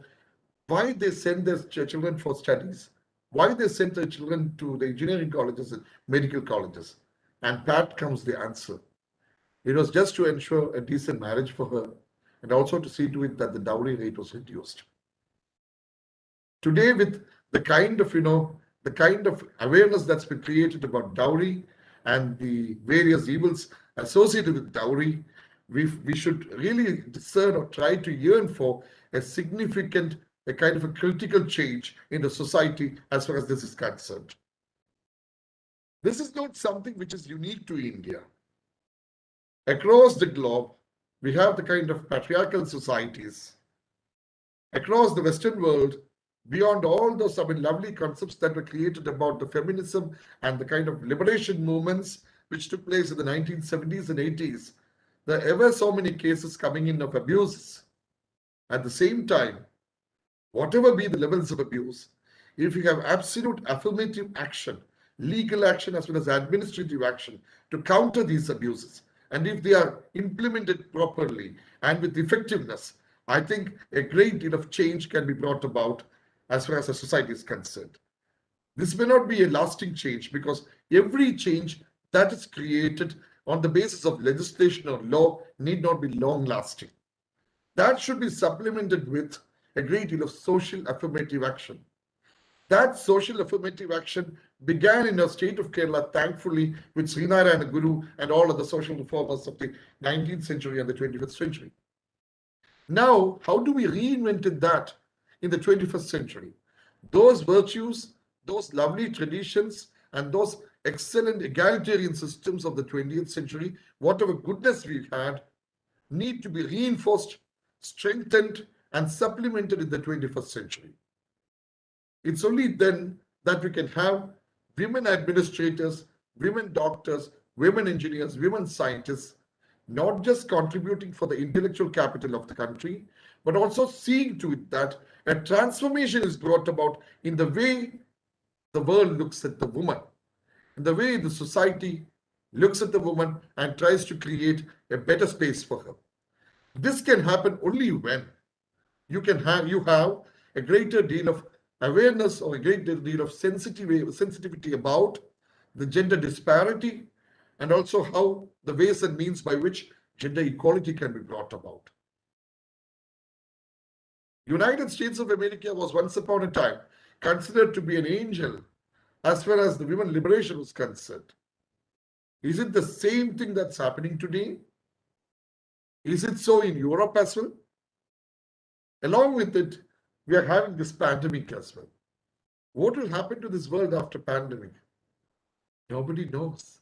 why they send their children for studies, why they send their children to the engineering colleges and medical colleges. And that comes the answer. It was just to ensure a decent marriage for her and also to see to it that the dowry rate was reduced. Today, with the kind of awareness that's been created about dowry and the various evils associated with dowry, we should really discern or try to yearn for a significant, a kind of a critical change in the society as far as this is concerned. This is not something which is unique to India. Across the globe, we have the kind of patriarchal societies. Across the Western world, beyond all those lovely concepts that were created about the feminism and the kind of liberation movements which took place in the 1970s and 80s, there are ever so many cases coming in of abuses. At the same time, whatever be the levels of abuse, if you have absolute affirmative action, legal action as well as administrative action to counter these abuses, and if they are implemented properly and with effectiveness, I think a great deal of change can be brought about as far as a society is concerned. This may not be a lasting change because every change that is created on the basis of legislation or law need not be long lasting. That should be supplemented with a great deal of social affirmative action. That social affirmative action began in the state of Kerala, thankfully, with Srinarayana Guru and all of the social reformers of the 19th century and the 21st century. Now, how do we reinvent that in the 21st century? Those virtues, those lovely traditions, and those excellent egalitarian systems of the 20th century, whatever goodness we've had, need to be reinforced, strengthened, and supplemented in the 21st century. It's only then that we can have women administrators, women doctors, women engineers, women scientists, not just contributing for the intellectual capital of the country, but also seeing to it that a transformation is brought about in the way the world looks at the woman, in the way the society looks at the woman and tries to create a better space for her. This can happen only when you have a greater deal of awareness or a greater deal of sensitivity about the gender disparity and also how the ways and means by which gender equality can be brought about. United States of America was once upon a time considered to be an angel as far as the women liberation was concerned. Is it the same thing that's happening today? Is it so in Europe as well? Along with it, we are having this pandemic as well. What will happen to this world after pandemic? Nobody knows.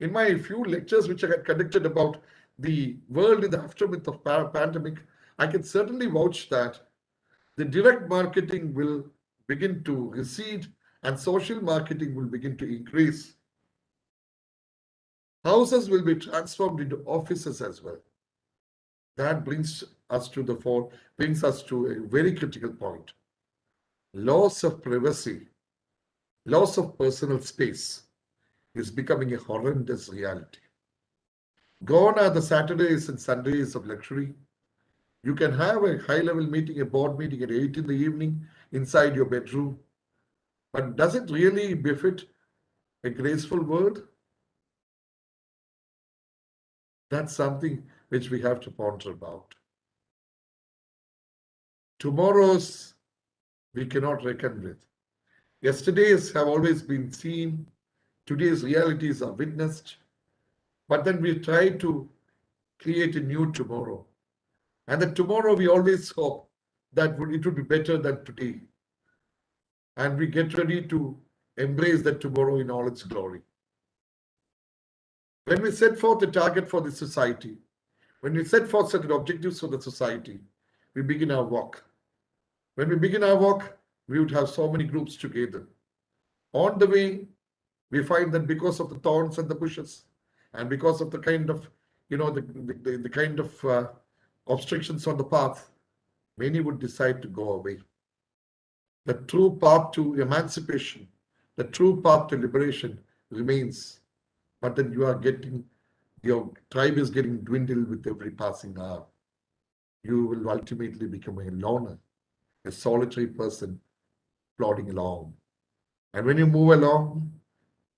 In my few lectures which I had conducted about the world in the aftermath of pandemic, I can certainly vouch that the direct marketing will begin to recede and social marketing will begin to increase. Houses will be transformed into offices as well. That brings us to a very critical point. Loss of privacy, loss of personal space is becoming a horrendous reality. Gone are the Saturdays and Sundays of luxury. You can have a high-level meeting, a board meeting at 8 in the evening inside your bedroom. But does it really befit a graceful word? That's something which we have to ponder about. Tomorrows we cannot reckon with. Yesterday's have always been seen. Today's realities are witnessed. But then we try to create a new tomorrow. And that tomorrow we always hope that it would be better than today. And we get ready to embrace that tomorrow in all its glory. When we set forth a target for the society, when we set forth certain objectives for the society, we begin our walk. When we begin our walk, we would have so many groups together. On the way, we find that because of the thorns and the bushes, and because of the kind of, the kind of obstructions on the path, many would decide to go away. The true path to emancipation, the true path to liberation remains, but then your tribe is getting dwindled with every passing hour. You will ultimately become a loner, a solitary person plodding along. And when you move along,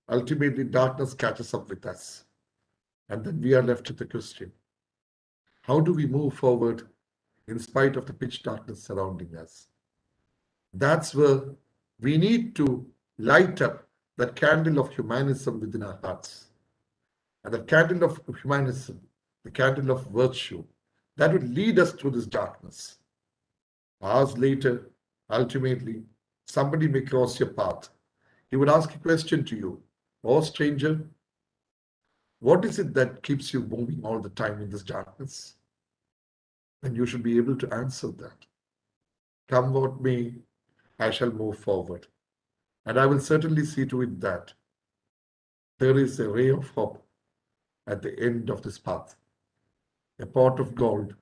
ultimately darkness catches up with us. And then we are left with the question, how do we move forward in spite of the pitch darkness surrounding us? That's where we need to light up that candle of humanism within our hearts. And the candle of humanism, the candle of virtue, that would lead us through this darkness. Hours later, ultimately, somebody may cross your path. He would ask a question to you, "Oh, stranger, what is it that keeps you moving all the time in this darkness?" And you should be able to answer that. Come what may, I shall move forward. And I will certainly see to it that there is a ray of hope at the end of this path, a pot of gold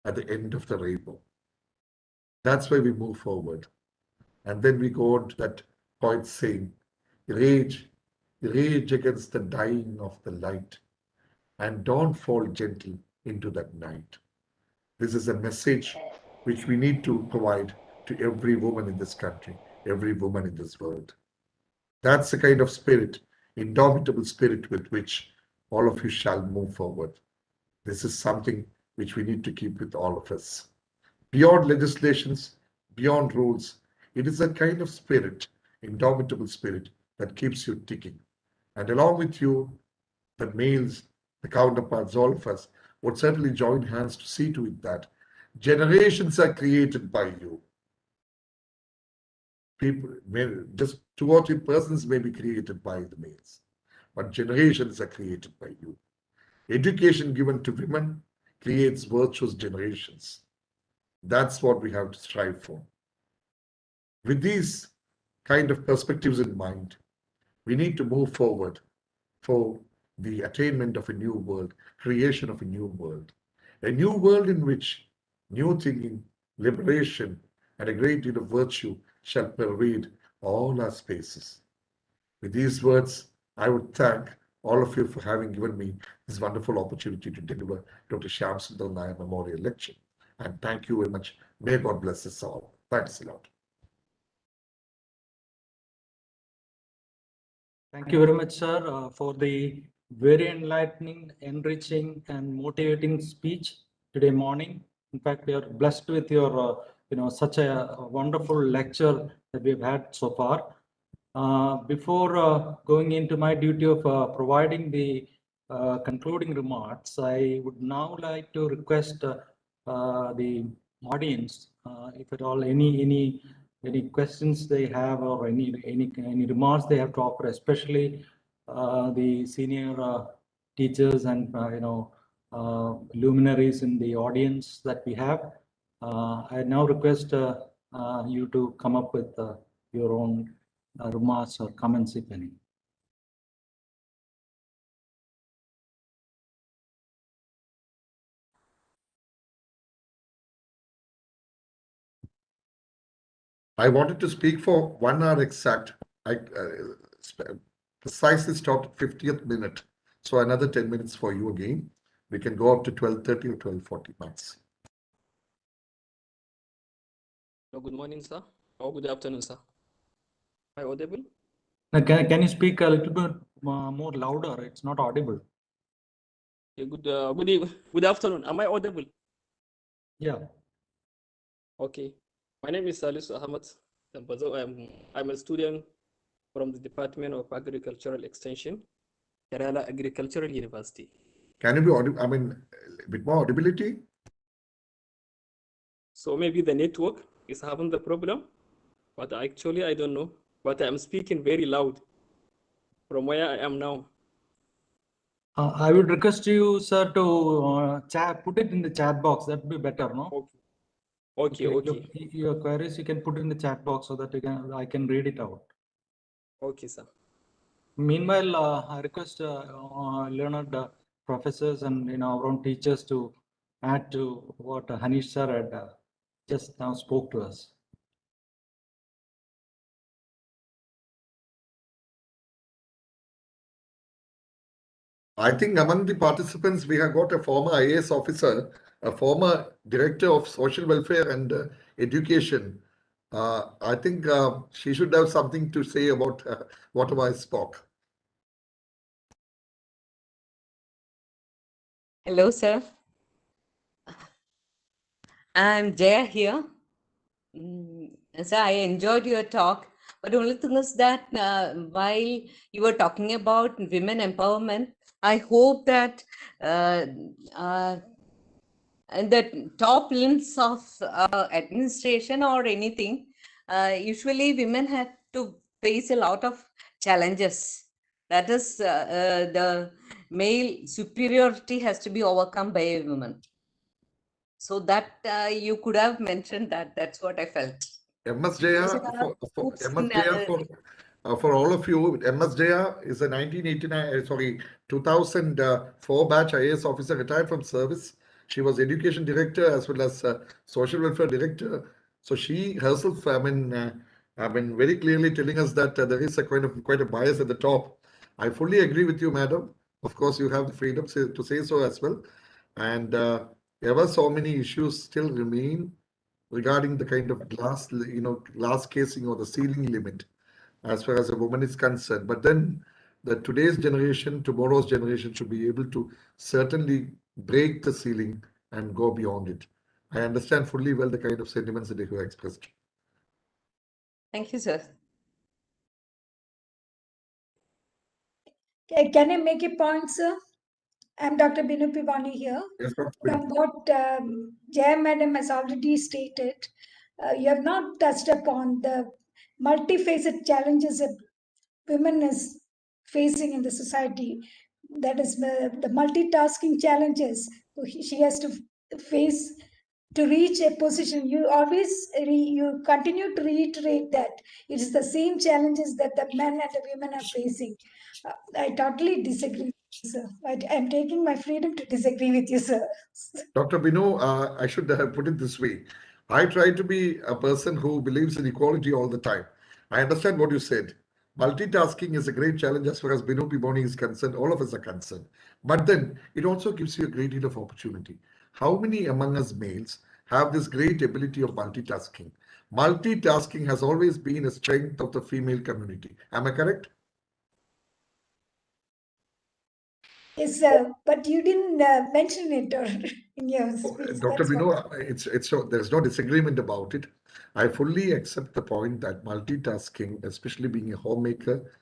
at the end of the rainbow. That's why we move forward. And then we go on to that poet saying, rage against the dying of the light, and don't fall gentle into that night. This is a message which we need to provide to every woman in this country, every woman in this world. That's the kind of spirit, indomitable spirit with which all of you shall move forward. This is something which we need to keep with all of us. Beyond legislations, beyond rules, it is a kind of spirit, indomitable spirit, that keeps you ticking. And along with you, the males, the counterparts, all of us would certainly join hands to see to it that generations are created by you. People, just 2 or 3 persons may be created by the males, but generations are created by you. Education given to women creates virtuous generations. That's what we have to strive for. With these kind of perspectives in mind, we need to move forward for the attainment of a new world, creation of a new world in which new thinking, liberation, and a great deal of virtue shall pervade all our spaces. With these words, I would thank all of you for having given me this wonderful opportunity to deliver Dr. Shyam Sundar Nair Memorial Lecture. And thank you very much. May God bless us all. Thanks a lot. Thank you very much, sir, for the very enlightening, enriching, and motivating speech today morning. In fact, we are blessed with your, such a wonderful lecture that we've had so far. Before going into my duty of providing the concluding remarks, I would now like to request the audience, if at all any questions they have or any remarks they have to offer, especially the senior teachers and luminaries in the audience that we have. I now request you to come up with your own remarks or comments, if any. I wanted to speak for 1 hour exact. I precisely stopped at 50th minute. So another 10 minutes for you again. We can go up to 12:30 or 12:40 max. Good morning, sir. Or good afternoon, sir. Am I audible? Can you speak a little bit more louder? It's not audible. Yeah, good afternoon. Am I audible? Yeah. Okay. My name is Salisu Ahmad. I'm a student from the Department of Agricultural Extension, Kerala Agricultural University. Can you be audible? I mean, a bit more audibility? So maybe the network is having the problem, but actually I don't know. But I'm speaking very loud from where I am now. I would request you, sir, to put it in the chat box. That would be better, no? Okay. Your queries you can put in the chat box so that I can read it out. Okay, sir. Meanwhile, I request learned professors and our own teachers to add to what Hanish sir had just now spoke to us. I think among the participants, we have got a former IAS officer, a former director of social welfare and education. I think she should have something to say about whatever I spoke. Hello, sir. I'm Jaya here. Sir, I enjoyed your talk, but the only thing is that while you were talking about women empowerment, I hope that in the top limbs of administration or anything, usually women have to face a lot of challenges. That is, the male superiority has to be overcome by a woman. So that you could have mentioned that. That's what I felt. MSJR for all of you, MSJR is a 2004 batch IAS officer retired from service. She was education director as well as social welfare director. So she herself, I mean, very clearly telling us that there is a quite a bias at the top. I fully agree with you, madam. Of course, you have the freedom to say so as well. And ever so many issues still remain regarding the kind of glass casing or the ceiling limit as far as a woman is concerned. But then today's generation, tomorrow's generation should be able to certainly break the ceiling and go beyond it. I understand fully well the kind of sentiments that you have expressed. Thank you, sir. Can I make a point, sir? I'm Dr. Binu Pivani here. Yes, Dr. From what Jaya Madam has already stated, you have not touched upon the multifaceted challenges that women is facing in the society. That is the multitasking challenges she has to face to reach a position. You always you continue to reiterate that it is the same challenges that the men and the women are facing. I totally disagree, sir. I'm taking my freedom to disagree with you, sir. Dr. Binu, I should have put it this way. I try to be a person who believes in equality all the time. I understand what you said. Multitasking is a great challenge as far as Binu Piboni is concerned. All of us are concerned. But then it also gives you a great deal of opportunity. How many among us males have this great ability of multitasking? Multitasking has always been a strength of the female community. Am I correct? Yes, but you didn't mention it or in your speech. Dr. That's what. Vino, there's no disagreement about it. I fully accept the point that multitasking, especially being a homemaker,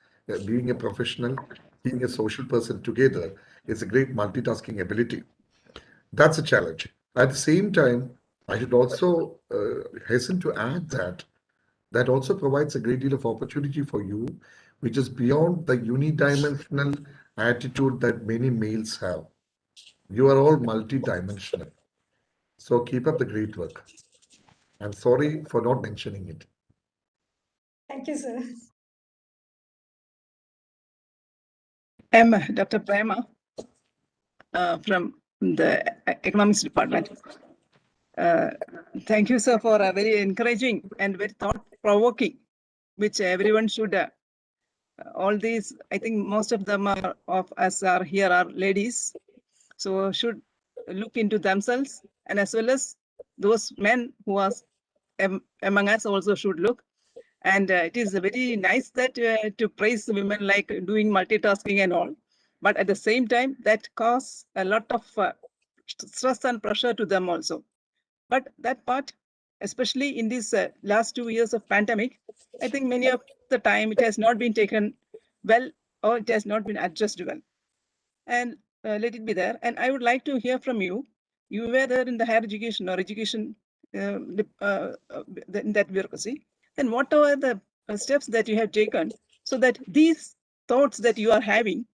being a professional, being a social person together, is a great multitasking ability. That's a challenge. At the same time, I should also hasten to add that that also provides a great deal of opportunity for you, which is beyond the unidimensional attitude that many males have. You are all multidimensional. So keep up the great work. I'm sorry for not mentioning it. Thank you, sir. I'm Dr. Prema from the economics department. Thank you, sir, for a very encouraging and very thought-provoking, which everyone should. All these, I think, most of them of us are here are ladies, so should look into themselves, and as well as those men who are among us also should look. And it is very nice that to praise women like doing multitasking and all, but at the same time that causes a lot of stress and pressure to them also. But that part, especially in these last 2 years of pandemic, I think many of the time it has not been taken well, or it has not been addressed well. And let it be there. And I would like to hear from you. You were there in the higher education or education in that bureaucracy. And what are the steps that you have taken so that these thoughts that you are having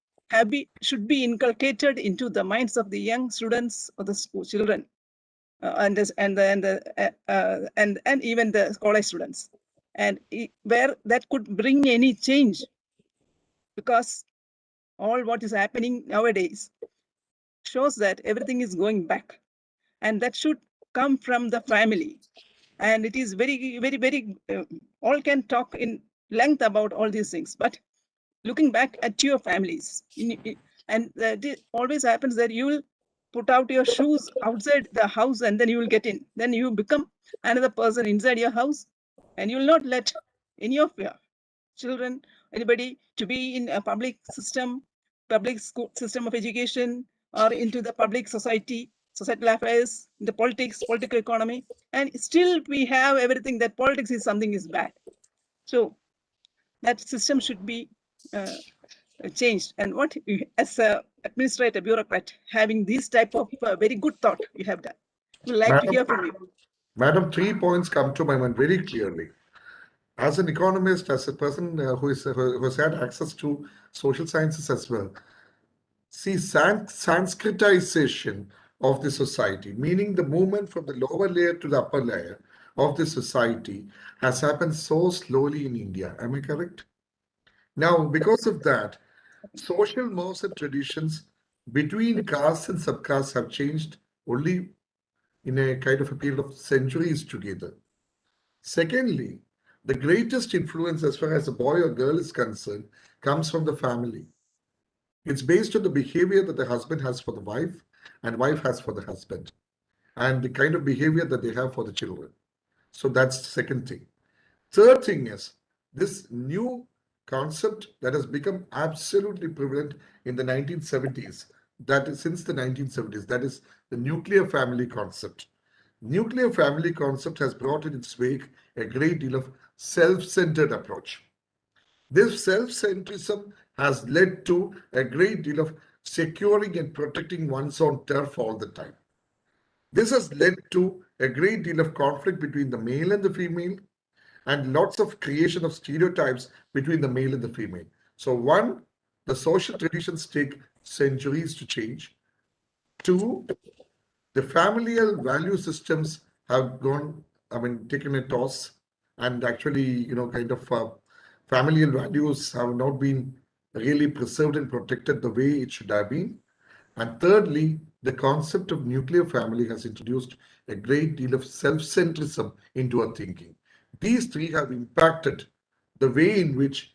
should be inculcated into the minds of the young students or the school children, and even the college students, and where that could bring any change, because all what is happening nowadays shows that everything is going back, and that should come from the family. And it is very all can talk in length about all these things, but looking back at your families, and it always happens that you will put out your shoes outside the house and then you will get in, then you become another person inside your house, and you will not let any of your children, anybody, to be in a public school system of education, or into the public societal affairs, in the political economy. And still we have everything that politics is something is bad. So that system should be changed. And what you, as a administrator, bureaucrat, having this type of very good thought you have done, we'd like to hear from you. Madam, 3 points come to my mind very clearly. As an economist, as a person who has had access to social sciences as well, see, Sanskritization of the society, meaning the movement from the lower layer to the upper layer of the society, has happened so slowly in India. Am I correct? Now, because of that, social norms and traditions between castes and subcastes have changed only in a kind of a period of centuries together. Secondly, the greatest influence as far as a boy or girl is concerned comes from the family. It's based on the behavior that the husband has for the wife and wife has for the husband, and the kind of behavior that they have for the children. So that's the second thing. Third thing is this new concept that has become absolutely prevalent in the 1970s, that is since the 1970s, that is the nuclear family concept. Nuclear family concept has brought in its wake a great deal of self-centered approach. This self-centrism has led to a great deal of securing and protecting one's own turf all the time. This has led to a great deal of conflict between the male and the female, and lots of creation of stereotypes between the male and the female. So one, the social traditions take centuries to change. Two, the familial value systems have taken a toss, and actually, kind of familial values have not been really preserved and protected the way it should have been. And thirdly, the concept of nuclear family has introduced a great deal of self-centrism into our thinking. These three have impacted the way in which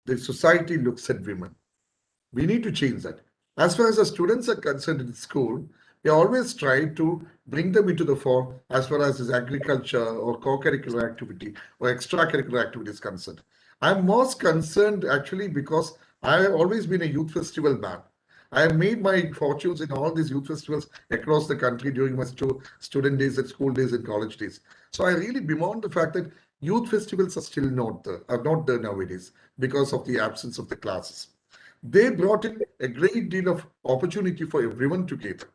the society looks at women. We need to change that. As far as the students are concerned in school, we always try to bring them into the fore as far as agriculture or co-curricular activity or extracurricular activity is concerned. I'm most concerned actually because I have always been a youth festival man. I have made my fortunes in all these youth festivals across the country during my student days and school days and college days. So I really bemoan the fact that youth festivals are still not there nowadays because of the absence of the classes. They brought in a great deal of opportunity for everyone together.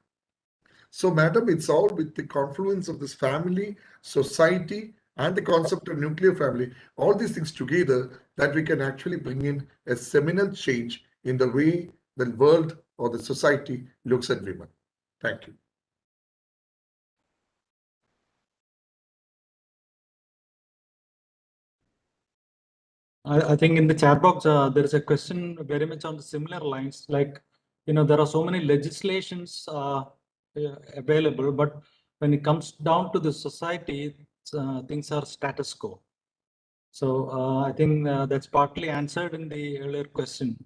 So, madam, it's all with the confluence of this family, society, and the concept of nuclear family, all these things together, that we can actually bring in a seminal change in the way the world or the society looks at women. Thank you. I think in the chat box, there is a question very much on the similar lines. Like, there are so many legislations available, but when it comes down to the society, things are status quo. So I think that's partly answered in the earlier question.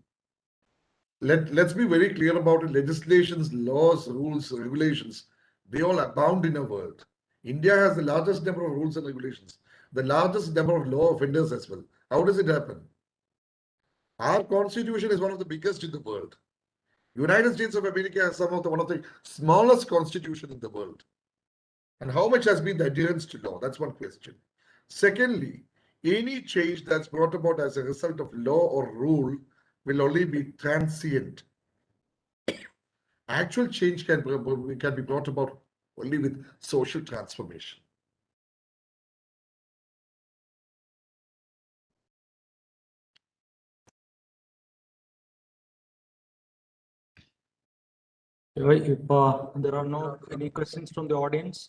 Let's be very clear about it. Legislations, laws, rules, regulations, they all abound in our world. India has the largest number of rules and regulations, the largest number of law offenders as well. How does it happen? Our constitution is one of the biggest in the world. United States of America has one of the smallest constitution in the world. And how much has been the adherence to law? That's one question. Secondly, any change that's brought about as a result of law or rule will only be transient. Actual change can be brought about only with social transformation. If there are no any questions from the audience.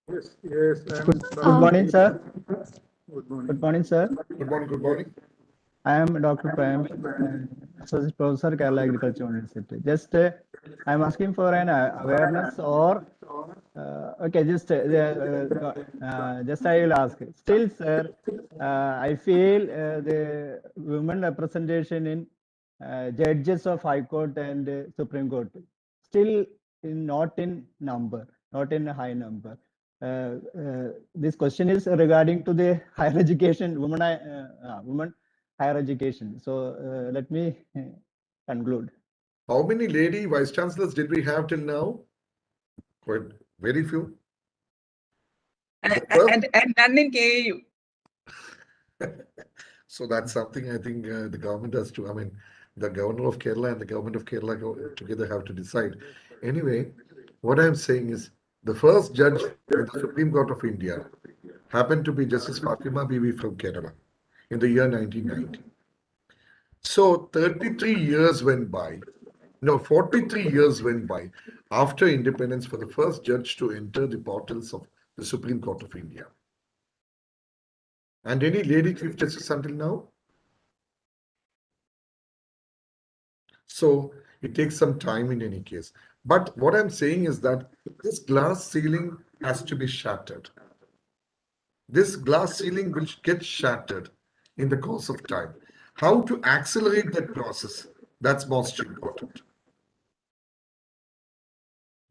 Yes. Good morning, sir. Good morning, sir. Good morning. Good morning. I am Dr. Prem, Associate Professor, Kerala Agriculture University. Just I'm asking for an awareness or okay, just I will ask. Still, sir, I feel the women representation in judges of High Court and Supreme Court still not in number, not in a high number. This question is regarding to the higher education, women higher education. So let me conclude. How many lady vice chancellors did we have till now? Quite very few. And none in KAU. So that's something I think the government has to, I mean, the governor of Kerala and the government of Kerala together have to decide. Anyway, what I'm saying is the first judge in the Supreme Court of India happened to be Justice Fatima Bibi from Kerala in the year 1990. So 33 years went by. No, 43 years went by after independence for the first judge to enter the portals of the Supreme Court of India. And any lady Chief Justice until now? So it takes some time in any case. But what I'm saying is that this glass ceiling has to be shattered. This glass ceiling will get shattered in the course of time. How to accelerate that process? That's most important.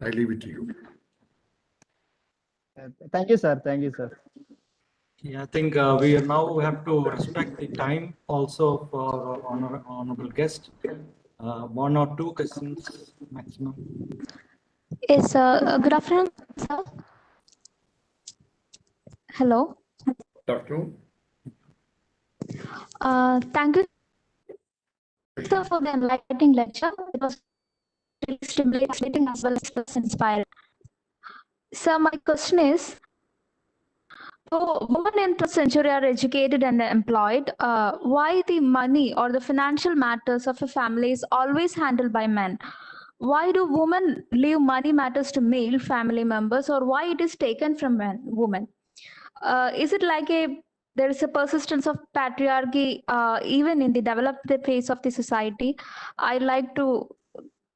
I leave it to you. Thank you, sir. Thank you, sir. Yeah, I think we now have to respect the time also for our honorable guest. One or two questions maximum. Yes, good afternoon, sir. Hello. Good afternoon. Thank you, sir, for the enlightening lecture. It was really stimulating as well as inspiring. So my question is, so women in the century are educated and employed. Why the money or the financial matters of a family is always handled by men? Why do women leave money matters to male family members, or why it is taken from women? Is it like there is a persistence of patriarchy even in the developed phase of the society? I'd like to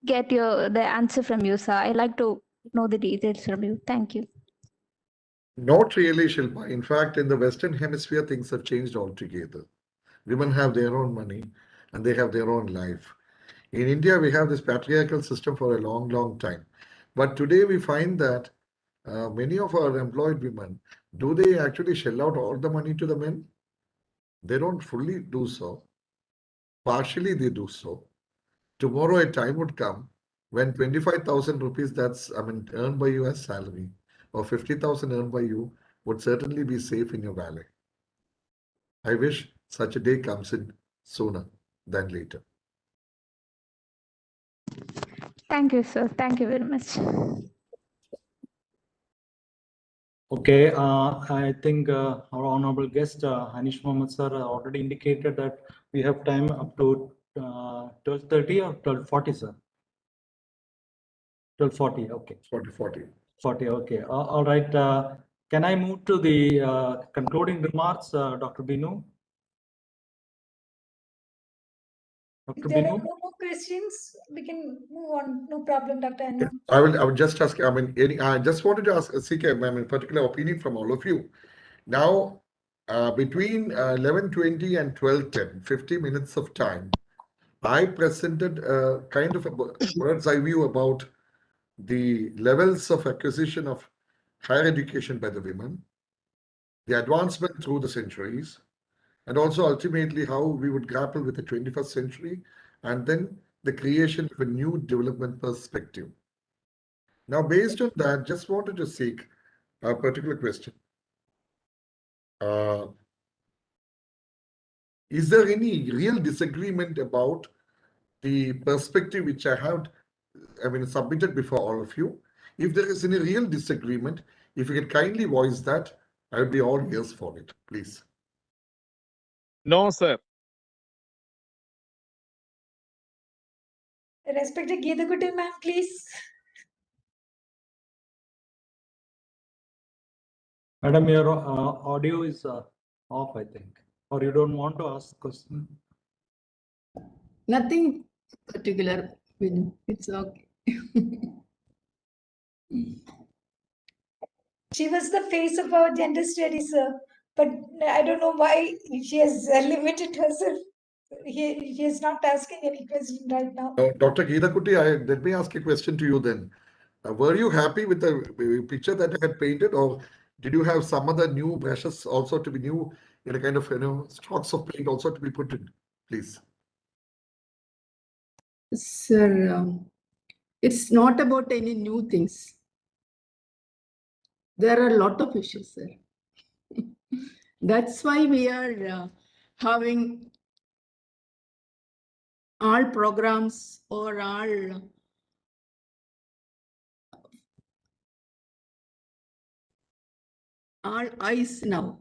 get the answer from you, sir. I'd like to know the details from you. Thank you. Not really, Shilpa. In fact, in the Western Hemisphere, things have changed altogether. Women have their own money and they have their own life. In India, we have this patriarchal system for a long, long time. But today we find that many of our employed women, do they actually shell out all the money to the men? They don't fully do so. Partially they do so. tomorrow a time would come when 25,000 rupees that's, earned by you as salary, or 50,000 earned by you would certainly be safe in your wallet. I wish such a day comes in sooner than later. Thank you, sir. Thank you very much. Okay, I think our honorable guest, Hanish Mohammed sir, already indicated that we have time up to 12:30 or 12:40, sir? 12:40, okay. 40. 40, okay. All right. Can I move to the concluding remarks, Dr. Binu? If there are no more questions, we can move on. No problem, Dr. Anna. I would just ask, I just wanted to seek a particular opinion from all of you. Now, between 11:20 and 12:10, 50 minutes of time, I presented a kind of a bird's eye view about the levels of acquisition of higher education by the women, the advancement through the centuries, and also ultimately how we would grapple with the 21st century, and then the creation of a new development perspective. Now, based on that, just wanted to seek a particular question. Is there any real disagreement about the perspective which I have submitted before all of you? If there is any real disagreement, if you can kindly voice that, I would be all ears for it, please. No, sir. Respected Geethakutti ma'am, please. Madam, your audio is off, I think, or you don't want to ask question. Nothing particular. It's okay. She was the face of our gender studies, sir. But I don't know why she has limited herself. He is not asking any question right now. Dr. Geethakutti, let me ask a question to you then. Were you happy with the picture that I had painted, or did you have some other new brushes also to be new, in a kind of, strokes of paint also to be put in, please? Sir, it's not about any new things. There are a lot of issues, sir. That's why we are having all programs or all eyes now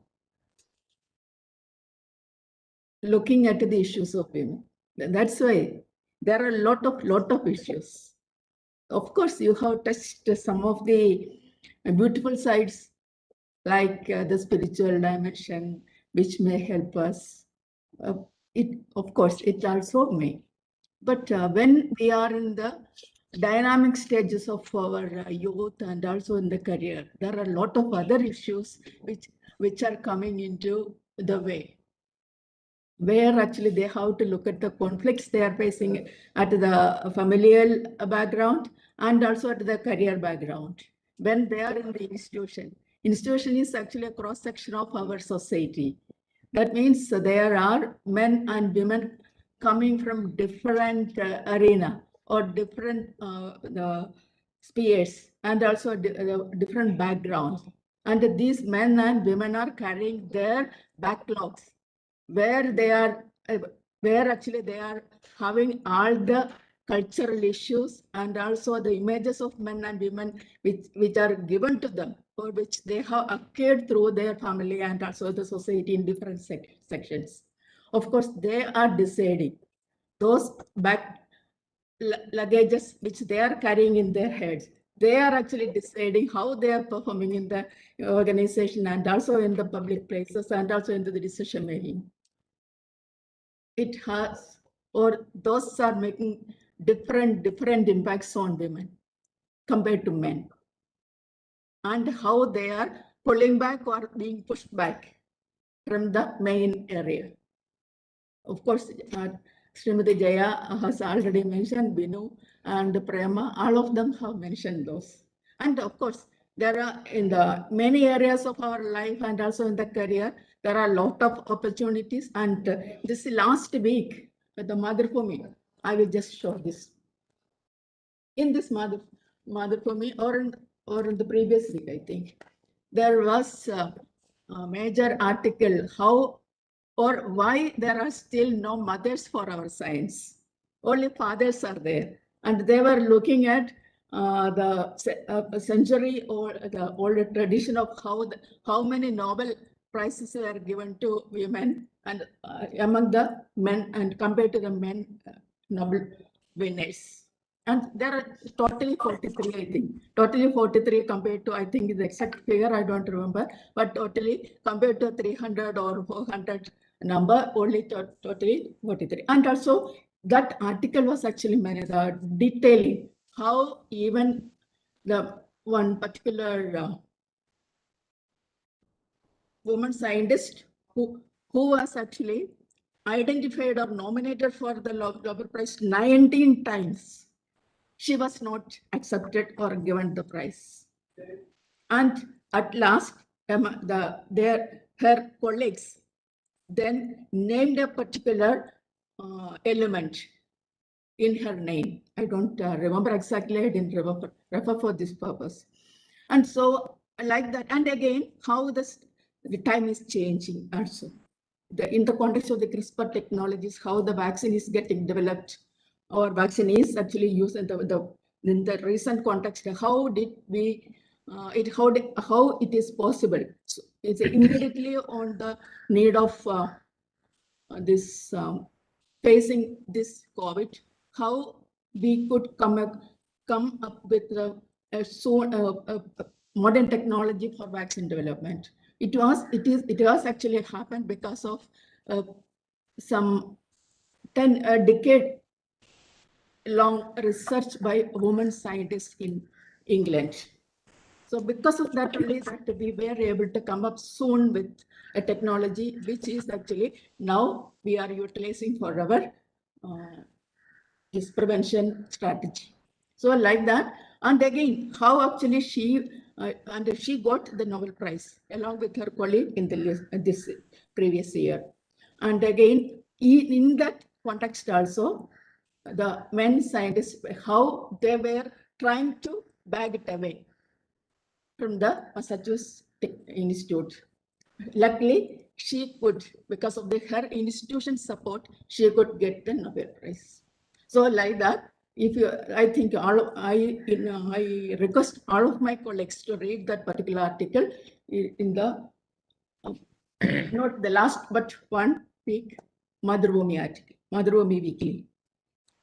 looking at the issues of women. That's why there are a lot of issues. Of course, you have touched some of the beautiful sides, like the spiritual dimension, which may help us. Of course, it also may. But when we are in the dynamic stages of our youth and also in the career, there are a lot of other issues which are coming into the way, where actually they have to look at the conflicts they are facing at the familial background and also at the career background. When they are in the institution is actually a cross-section of our society. That means there are men and women coming from different arena or different spheres and also different backgrounds. And these men and women are carrying their backlogs, where they are, where actually they are having all the cultural issues and also the images of men and women which are given to them, or which they have acquired through their family and also the society in different sections. Of course, they are deciding those back luggages which they are carrying in their heads. They are actually deciding how they are performing in the organization and also in the public places and also in the decision making. It has, or those are making different impacts on women compared to men, and how they are pulling back or being pushed back from the main area. Of course, Srimati Jaya has already mentioned, Binu and Prema, all of them have mentioned those. And of course, there are in the many areas of our life and also in the career, there are a lot of opportunities. And this last week, the Mother Bhumi, I will just show this. In this mother for me, or in the previous week, I think, there was a major article how or why there are still no mothers for our science. Only fathers are there. And they were looking at the century or the older tradition of how many Nobel prizes were given to women and among the men and compared to the men Nobel winners. And there are totally 43, I think. Totally 43 compared to, I think the exact figure, I don't remember, but totally compared to 300 or 400 number, only totally 43. And also that article was actually detailing how even the one particular woman scientist who was actually identified or nominated for the Nobel Prize 19 times. She was not accepted or given the prize. And at last, her colleagues then named a particular element in her name. I don't remember exactly, I didn't refer for this purpose. And so like that, and again, how the time is changing also. In the context of the CRISPR technologies, how the vaccine is getting developed, or vaccine is actually used in the recent context, how did we, how it is possible. So it's immediately on the need of this facing this COVID, how we could come up with a modern technology for vaccine development. It was actually happened because of some 10 decade long research by women scientists in England. So because of that only that we were able to come up soon with a technology which is actually now we are utilizing for our this prevention strategy. So like that, and again, how actually she got the Nobel Prize along with her colleague in this previous year. And again, in that context also, the men scientists, how they were trying to bag it away from the Massachusetts Institute. Luckily, she could, because of her institution support, she could get the Nobel Prize. So like that, I think I request all of my colleagues to read that particular article in the not the last but one week Madhurabhumi article, Madhurabhumi Weekly.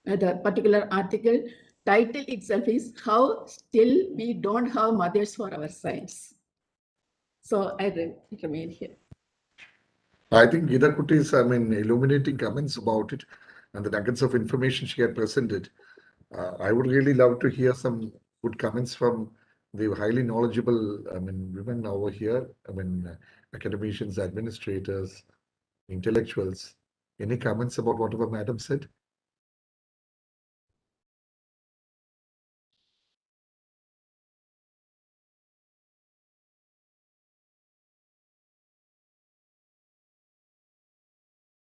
The particular article title itself is How Still We Don't Have Mothers for Our Science. So I remain here. I think Gita Kutti's, illuminating comments about it and the nuggets of information she had presented. I would really love to hear some good comments from the highly knowledgeable, women over here. Academicians, administrators, intellectuals. Any comments about whatever Madam said?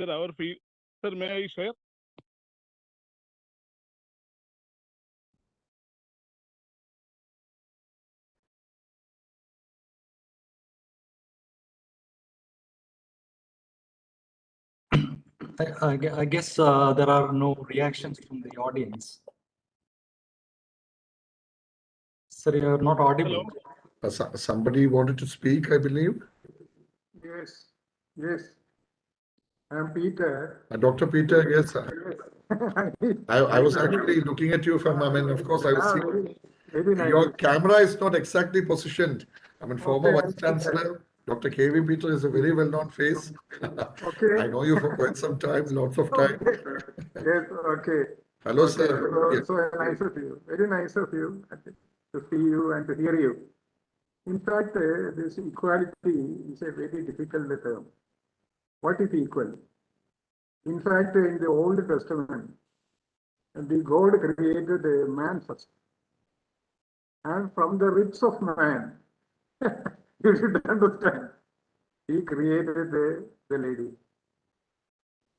Sir, sir, may I share? I guess there are no reactions from the audience. Sir, you are not audible. Somebody wanted to speak, I believe. Yes, yes. I'm Peter. Dr. Peter, yes, sir. I was actually looking at you from, of course, I was seeing Very nice. your camera is not exactly positioned. Former Vice Chancellor, Dr. K.V. Peter is a very well-known face. Okay. I know you for quite some time, lots of time. Yes, okay. Hello, Okay. sir. Yes. So nice of you. Very nice of you to see you and to hear you. In fact, this equality is a very difficult term. What is equal? In fact, in the Old Testament, the God created a man first. And from the ribs of man, you should understand, he created the lady.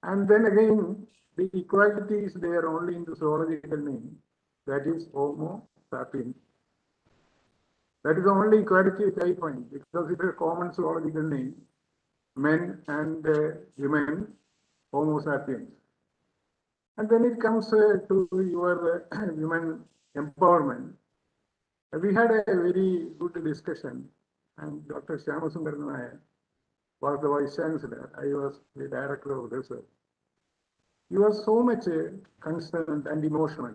And then again, the equality is there only in the zoological name, that is Homo sapiens. That is the only equality I find, because it's a common zoological name, men and women, Homo sapiens. And then it comes to your women empowerment. We had a very good discussion, and Dr. Shyamasundar Nair was the Vice Chancellor. I was the Director of Research. He was so much concerned and emotional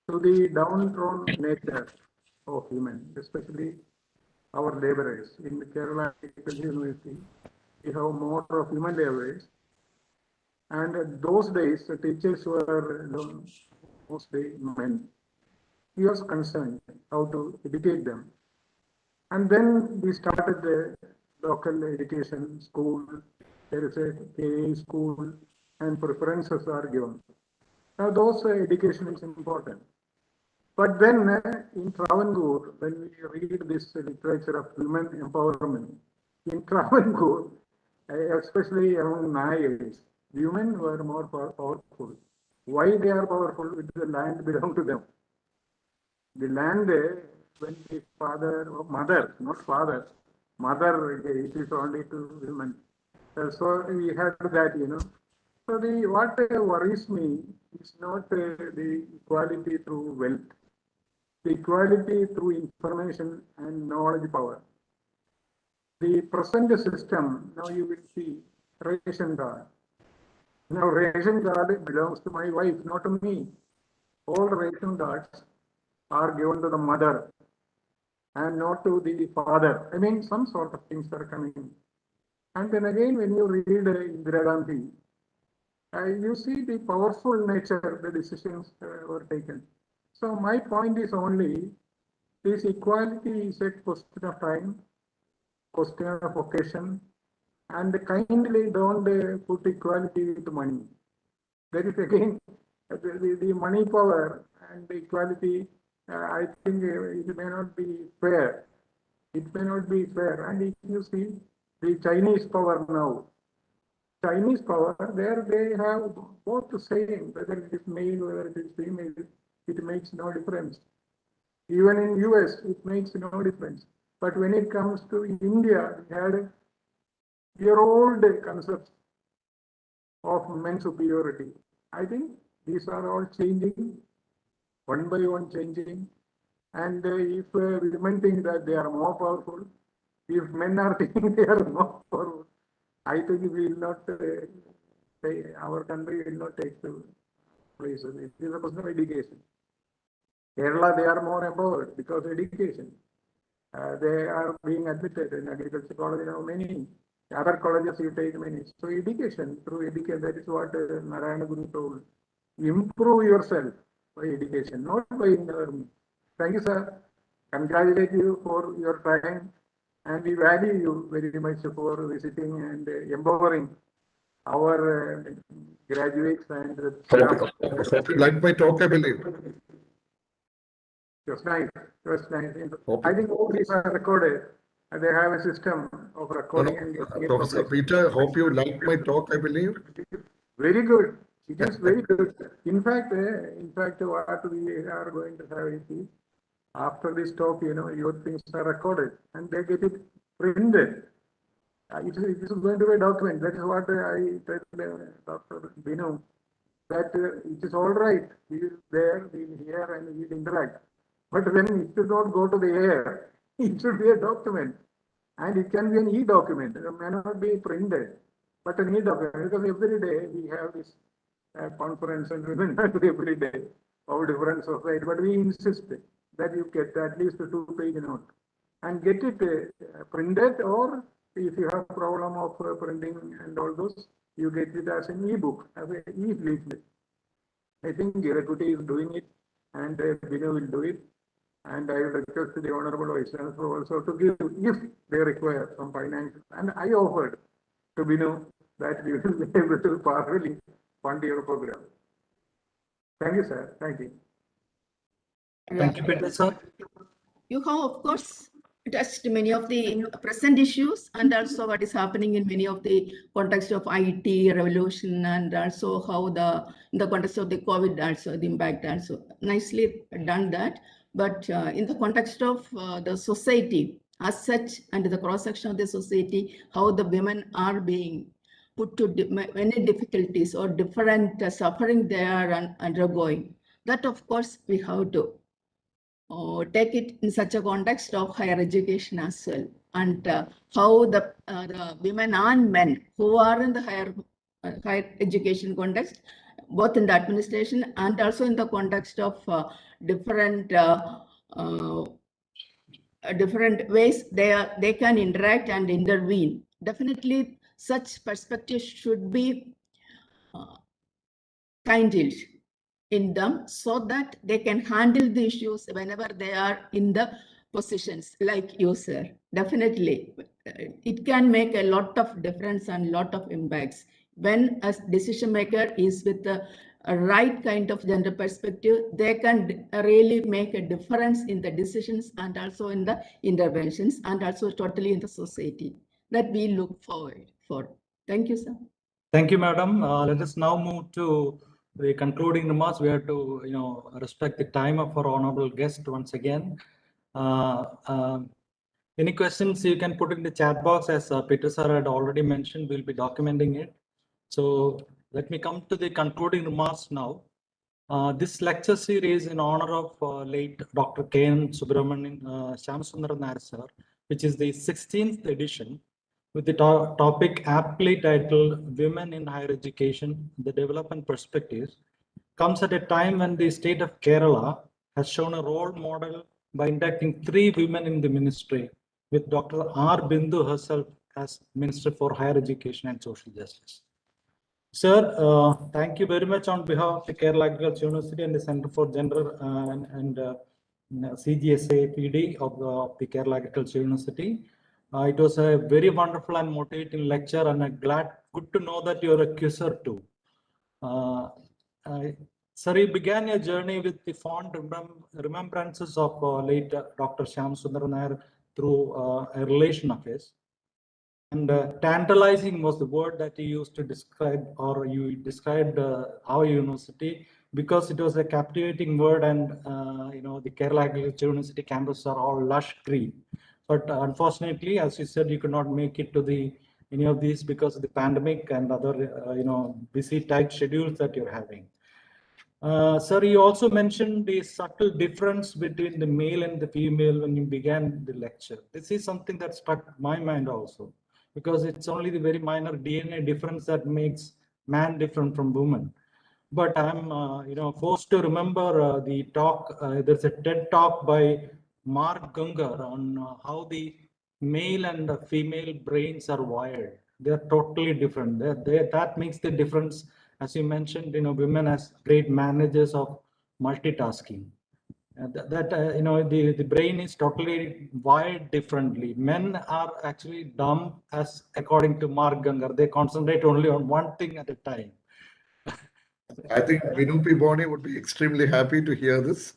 to the downtrodden nature of women, especially our laborers. In Kerala University, we have more of women laborers. And those days, the teachers were mostly men. He was concerned how to educate them. And then we started the local education school. There is a KA school, and preferences are given. Now, those education is important. But then in Travancore, when we read this literature of women empowerment, in Travancore, especially among Nayars, women were more powerful. Why they are powerful? Because the land belonged to them. The land, when the father or mother, not father, mother, it is only to women. So we had that, So what worries me is not the equality through wealth, the equality through information and knowledge power. The present system, now you will see ration card. Now ration card belongs to my wife, not to me. All ration cards are given to the mother and not to the father. I mean, some sort of things are coming. And then again, when you read Indira Gandhi, you see the powerful nature the decisions were taken. So my point is only, this equality is a question of time, question of occasion, and kindly don't put equality with money. That is again, the money power and the equality, I think it may not be fair. It may not be fair. And if you see the Chinese power now, Chinese power, there they have both the same, whether it is male, whether it is female, it makes no difference. Even in US, it makes no difference. But when it comes to India, we had year-old concepts of men's superiority. I think these are all changing, one by one changing. And if women think that they are more powerful, if men are thinking they are more powerful, I think we will not, our country will not take the place. It is a question of education. Kerala, they are more empowered because of education. They are being admitted in agriculture college now, many. Other colleges you take many. So education, through education, that is what Narayana Guru told. Improve yourself by education, not by learning. Thank you, sir. Congratulate you for your time. And we value you very much for visiting and empowering our graduates and Hope you like my talk, I believe. It was nice. It was nice. I think all these are recorded. And they have a system of recording. Professor Peter, hope you like my talk, I believe. Very good. It is very good. In fact, what we are going to have is, after this talk, your things are recorded and they get it printed. It is going to be a document. That is what I tell Dr. Binu, that it is all right. We will there, we will hear, and we will interact. But when it should not go to the air, it should be a document. And it can be an e-document. It may not be printed, but an e-document. Because every day we have this conference and webinars every day of different society. But we insist that you get at least a 2-page note and get it printed, or if you have a problem of printing and all those, you get it as an e-book, as an e-leaflet. I think Equity is doing it, and Binu will do it. And I will request the Honorable Vice Chancellor also to give, if they require some financial. And I offered to Binu that we will be able to partially fund your program. Thank you, sir. Thank you. Thank you, Peter, sir. You have, of course, touched many of the present issues and also what is happening in many of the context of IT revolution, and also how in the context of the COVID also the impact also nicely done that. But in the context of the society as such and the cross section of the society, how the women are being put to many difficulties or different suffering they are undergoing, that of course we have to take it in such a context of higher education as well, and how the women and men who are in the higher education context, both in the administration and also in the context of different ways they can interact and intervene. Definitely, such perspectives should be kindled in them so that they can handle the issues whenever they are in the positions like you, sir. Definitely, it can make a lot of difference and lot of impacts when a decision maker is with the right kind of gender perspective. They can really make a difference in the decisions and also in the interventions and also totally in the society that we look forward for. Thank you, sir. Thank you, madam. Let us now move to the concluding remarks. We have to, respect the time of our honorable guest once again. Any questions you can put in the chat box, as Peter sir had already mentioned. We'll be documenting it. So let me come to the concluding remarks now. This lecture series in honor of late Dr. K.N. Subramanian Shyamasundara Nair sir, which is the 16th edition, with the topic aptly titled Women in Higher Education, the Development Perspectives, comes at a time when the state of Kerala has shown a role model by inducting 3 women in the ministry, with Dr. R. Bindu herself as Minister for Higher Education and Social Justice. Sir, thank you very much on behalf of the Kerala Agriculture University and the Center for Gender and CGSA PD of the Kerala Agriculture University. It was a very wonderful and motivating lecture, and I'm good to know that you're a quizzer too. Sir, you began your journey with the fond remembrances of late Dr. Shyamasundara Nair through a relation of his. And tantalizing was the word that you used to describe, or you described our university, because it was a captivating word, and the Kerala Agriculture University campus are all lush green. But unfortunately, as you said, you could not make it to any of these because of the pandemic and other busy tight schedules that you're having. Sir, you also mentioned the subtle difference between the male and the female when you began the lecture. This is something that struck my mind also, because it's only the very minor DNA difference that makes man different from woman. But I'm forced to remember the talk. There's a TED talk by Mark Gungar on how the male and the female brains are wired. They're totally different. That makes the difference. As you mentioned, women as great managers of multitasking. The brain is totally wired differently. Men are actually dumb, as according to Mark Gungar. They concentrate only on one thing at a time. I think Vinupi Boni would be extremely happy to hear this.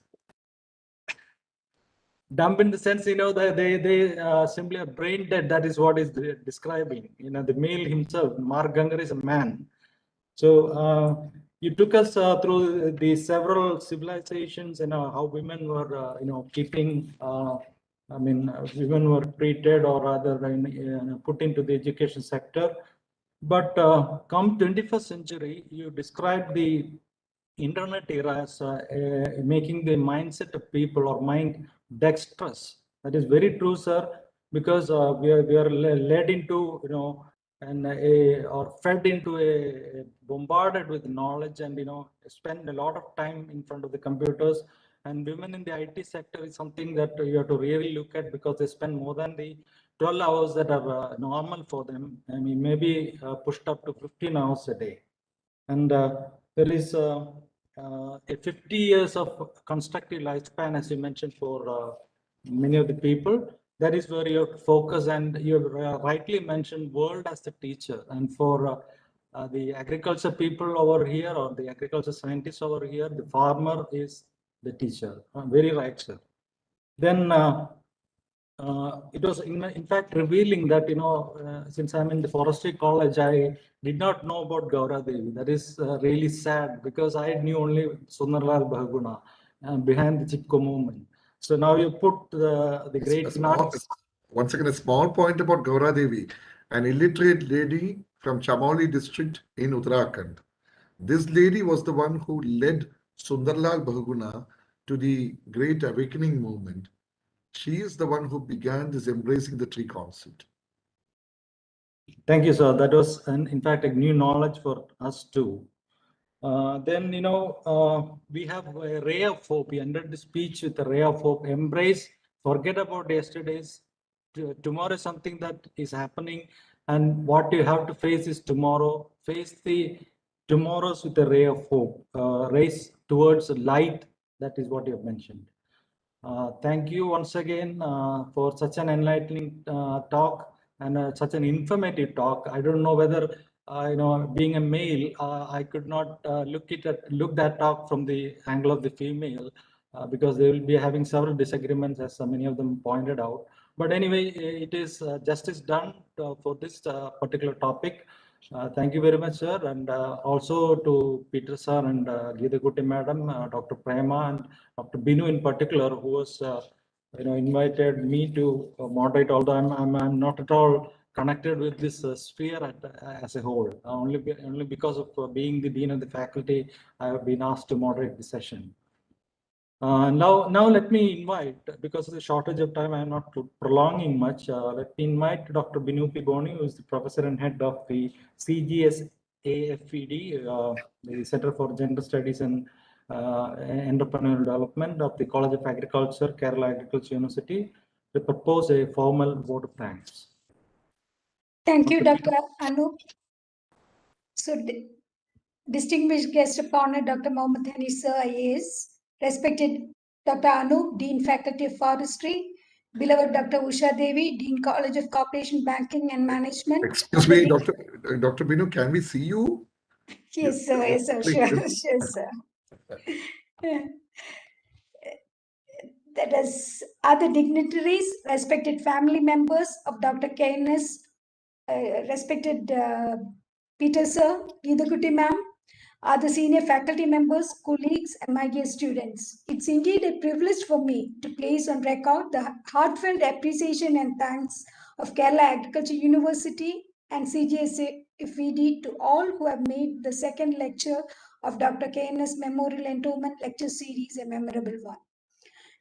Dumb in the sense, that they simply are brain dead. That is what is describing. The male himself, Mark Gungar, is a man. So you took us through the several civilizations and how women were, keeping. Women were treated or rather put into the education sector. But come 21st century, you described the internet era as making the mindset of people or mind dexterous. That is very true, sir, because we are led into, or fed into bombarded with knowledge, and spend a lot of time in front of the computers. And women in the IT sector is something that you have to really look at, because they spend more than the 12 hours that are normal for them. Maybe pushed up to 15 hours a day. And there is a 50 years of constructive lifespan, as you mentioned, for many of the people. That is where you have to focus, and you rightly mentioned world as the teacher. And for the agriculture people over here, or the agriculture scientists over here, the farmer is the teacher. Very right, sir. Then it was in fact revealing that, since I'm in the forestry college, I did not know about Gaura Devi. That is really sad, because I knew only Sundarlal Bahuguna behind the Chipko movement. So now you put the great once again, a small point about Gaura Devi, an illiterate lady from Chamoli district in Uttarakhand. This lady was the one who led Sundarlal Bahuguna to the Great Awakening movement. She is the one who began this embracing the tree concept. Thank you, sir. That was, in fact, a new knowledge for us too. Then, we have a ray of hope. We ended the speech with a ray of hope. Embrace, forget about yesterday's. Tomorrow is something that is happening, and what you have to face is tomorrow. Face the tomorrows with a ray of hope. Race towards light. That is what you have mentioned. Thank you once again for such an enlightening talk and such an informative talk. I don't know whether, being a male, I could not look that talk from the angle of the female, because they will be having several disagreements, as many of them pointed out. But anyway, it is justice done for this particular topic. Thank you very much, sir, and also to Peter sir and Geeta Kuti madam, Dr. Prema and Dr. Binu in particular, who was invited me to moderate. Although I'm not at all connected with this sphere as a whole. Only because of being the dean of the faculty, I have been asked to moderate the session. Now let me invite, because of the shortage of time, I am not prolonging much. Let me invite Dr. Binu P. Boni, who is the professor and head of the CGS AFED, the Center for Gender Studies and Entrepreneurial Development of the College of Agriculture, Kerala Agriculture University, to propose a formal vote of thanks. Thank you, Dr. Anup. So, distinguished guest of honor, Dr. Mohammed Hanish, sir, IAS, respected Dr. Anup, Dean Faculty of Forestry, beloved Dr. Usha Devi, Dean College of Corporation Banking and Management. Excuse me, Dr. Binu, can we see you? Yes, sir. Yes, sir. Sure, sure, sir. That is, other dignitaries, respected family members of Dr. KNS, respected Peter sir, Geeta Kuti ma'am, other senior faculty members, colleagues, and my dear students. It's indeed a privilege for me to place on record the heartfelt appreciation and thanks of Kerala Agriculture University and CGSFED to all who have made the second lecture of Dr. KNS Memorial Endowment Lecture Series a memorable one.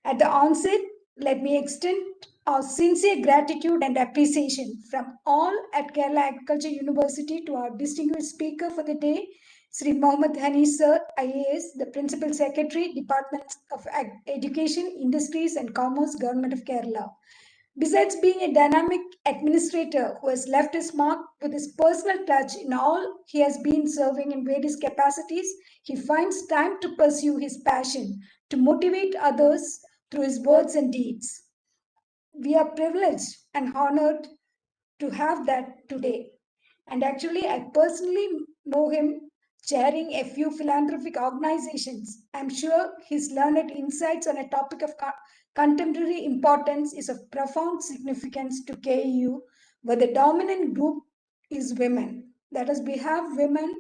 At the onset, let me extend our sincere gratitude and appreciation from all at Kerala Agriculture University to our distinguished speaker for the day, Shri Mohammed Hanish sir, IAS, the Principal Secretary, Department of Education, Industries and Commerce, Government of Kerala. Besides being a dynamic administrator who has left his mark with his personal touch in all he has been serving in various capacities, he finds time to pursue his passion, to motivate others through his words and deeds. We are privileged and honored to have that today. And actually, I personally know him chairing a few philanthropic organizations. I'm sure his learned insights on a topic of contemporary importance is of profound significance to KU, where the dominant group is women. That is, we have women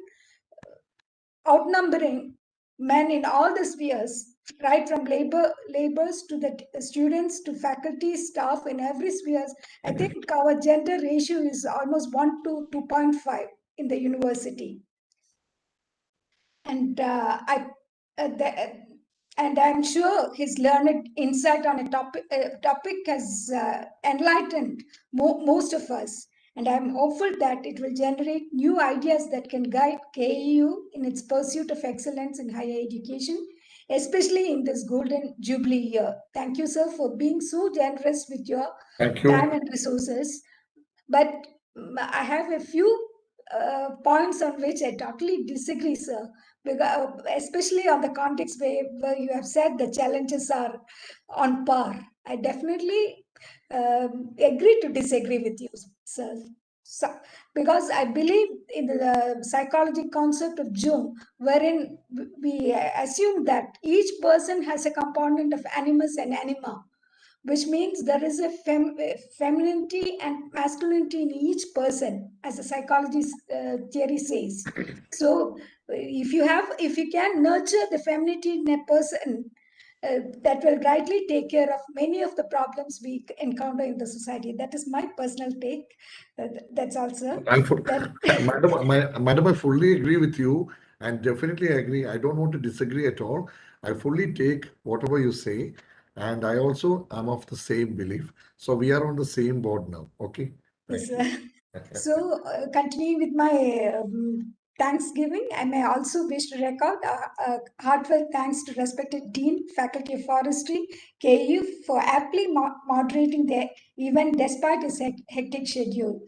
outnumbering men in all the spheres, right from laborers to the students to faculty, staff in every spheres. I think our gender ratio is almost 1 to 2.5 in the university. And and I'm sure his learned insight on a topic has enlightened most of us. And I'm hopeful that it will generate new ideas that can guide KU in its pursuit of excellence in higher education, especially in this golden jubilee year. Thank you, sir, for being so generous with your time and resources. But I have a few points on which I totally disagree, sir, because, especially on the context where you have said the challenges are on par. I definitely agree to disagree with you, sir. So, because I believe in the psychology concept of Jung, wherein we assume that each person has a component of animus and anima, which means there is a femininity and masculinity in each person, as the psychology theory says. So if you can nurture the femininity in a person, that will rightly take care of many of the problems we encounter in the society. That is my personal take. That's also. Madam, I fully agree with you, and definitely agree. I don't want to disagree at all. I fully take whatever you say, and I also am of the same belief. So we are on the same board now. Okay. Thank you. So, continuing with my Thanksgiving, I may also wish to record a heartfelt thanks to respected Dean, Faculty of Forestry, KU, for aptly moderating the event despite his hectic schedule.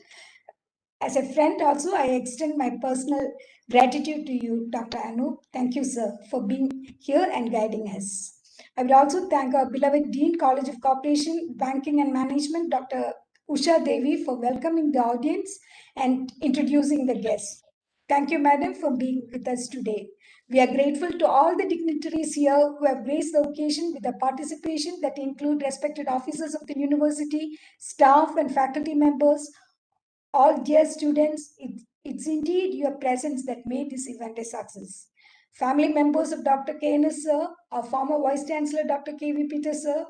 As a friend also, I extend my personal gratitude to you, Dr. Anup. Thank you, sir, for being here and guiding us. I would also thank our beloved Dean, College of Corporation, Banking and Management, Dr. Usha Devi, for welcoming the audience and introducing the guests. Thank you, madam, for being with us today. We are grateful to all the dignitaries here who have graced the occasion with a participation that include respected officers of the university, staff and faculty members, all dear students. It's indeed your presence that made this event a success. Family members of Dr. KNS sir, our former Vice Chancellor Dr. KV Peter sir,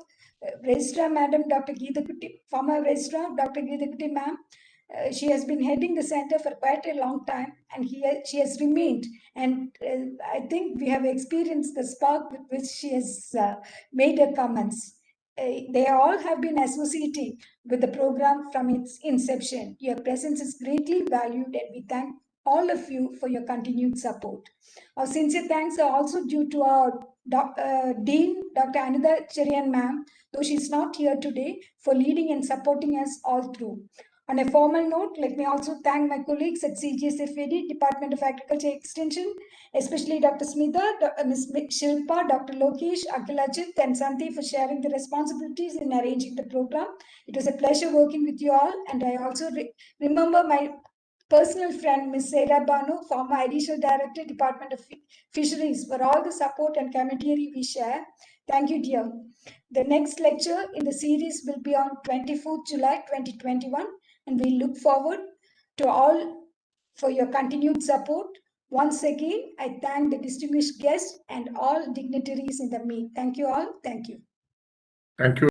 Registrar Madam Dr. Geeta Kutti, former Registrar Dr. Geeta Kutti ma'am. She has been heading the center for quite a long time, and she has remained. And I think we have experienced the spark with which she has made her comments. They all have been associated with the program from its inception. Your presence is greatly valued, and we thank all of you for your continued support. Our sincere thanks are also due to our Dean, Dr. Anida Cherian ma'am, though she's not here today, for leading and supporting us all through. On a formal note, let me also thank my colleagues at CGSFAD, Department of Agriculture Extension, especially Dr. Smita, Ms. Shilpa, Dr. Lokesh, Akhilajit, and Santi for sharing the responsibilities in arranging the program. It was a pleasure working with you all, and I also remember my personal friend, Ms. Seda Banu, former Additional Director, Department of Fisheries, for all the support and commentary we share. Thank you, dear. The next lecture in the series will be on 24th July 2021, and we look forward to all for your continued support. Once again, I thank the distinguished guests and all dignitaries in the meet. Thank you all. Thank you. Thank you.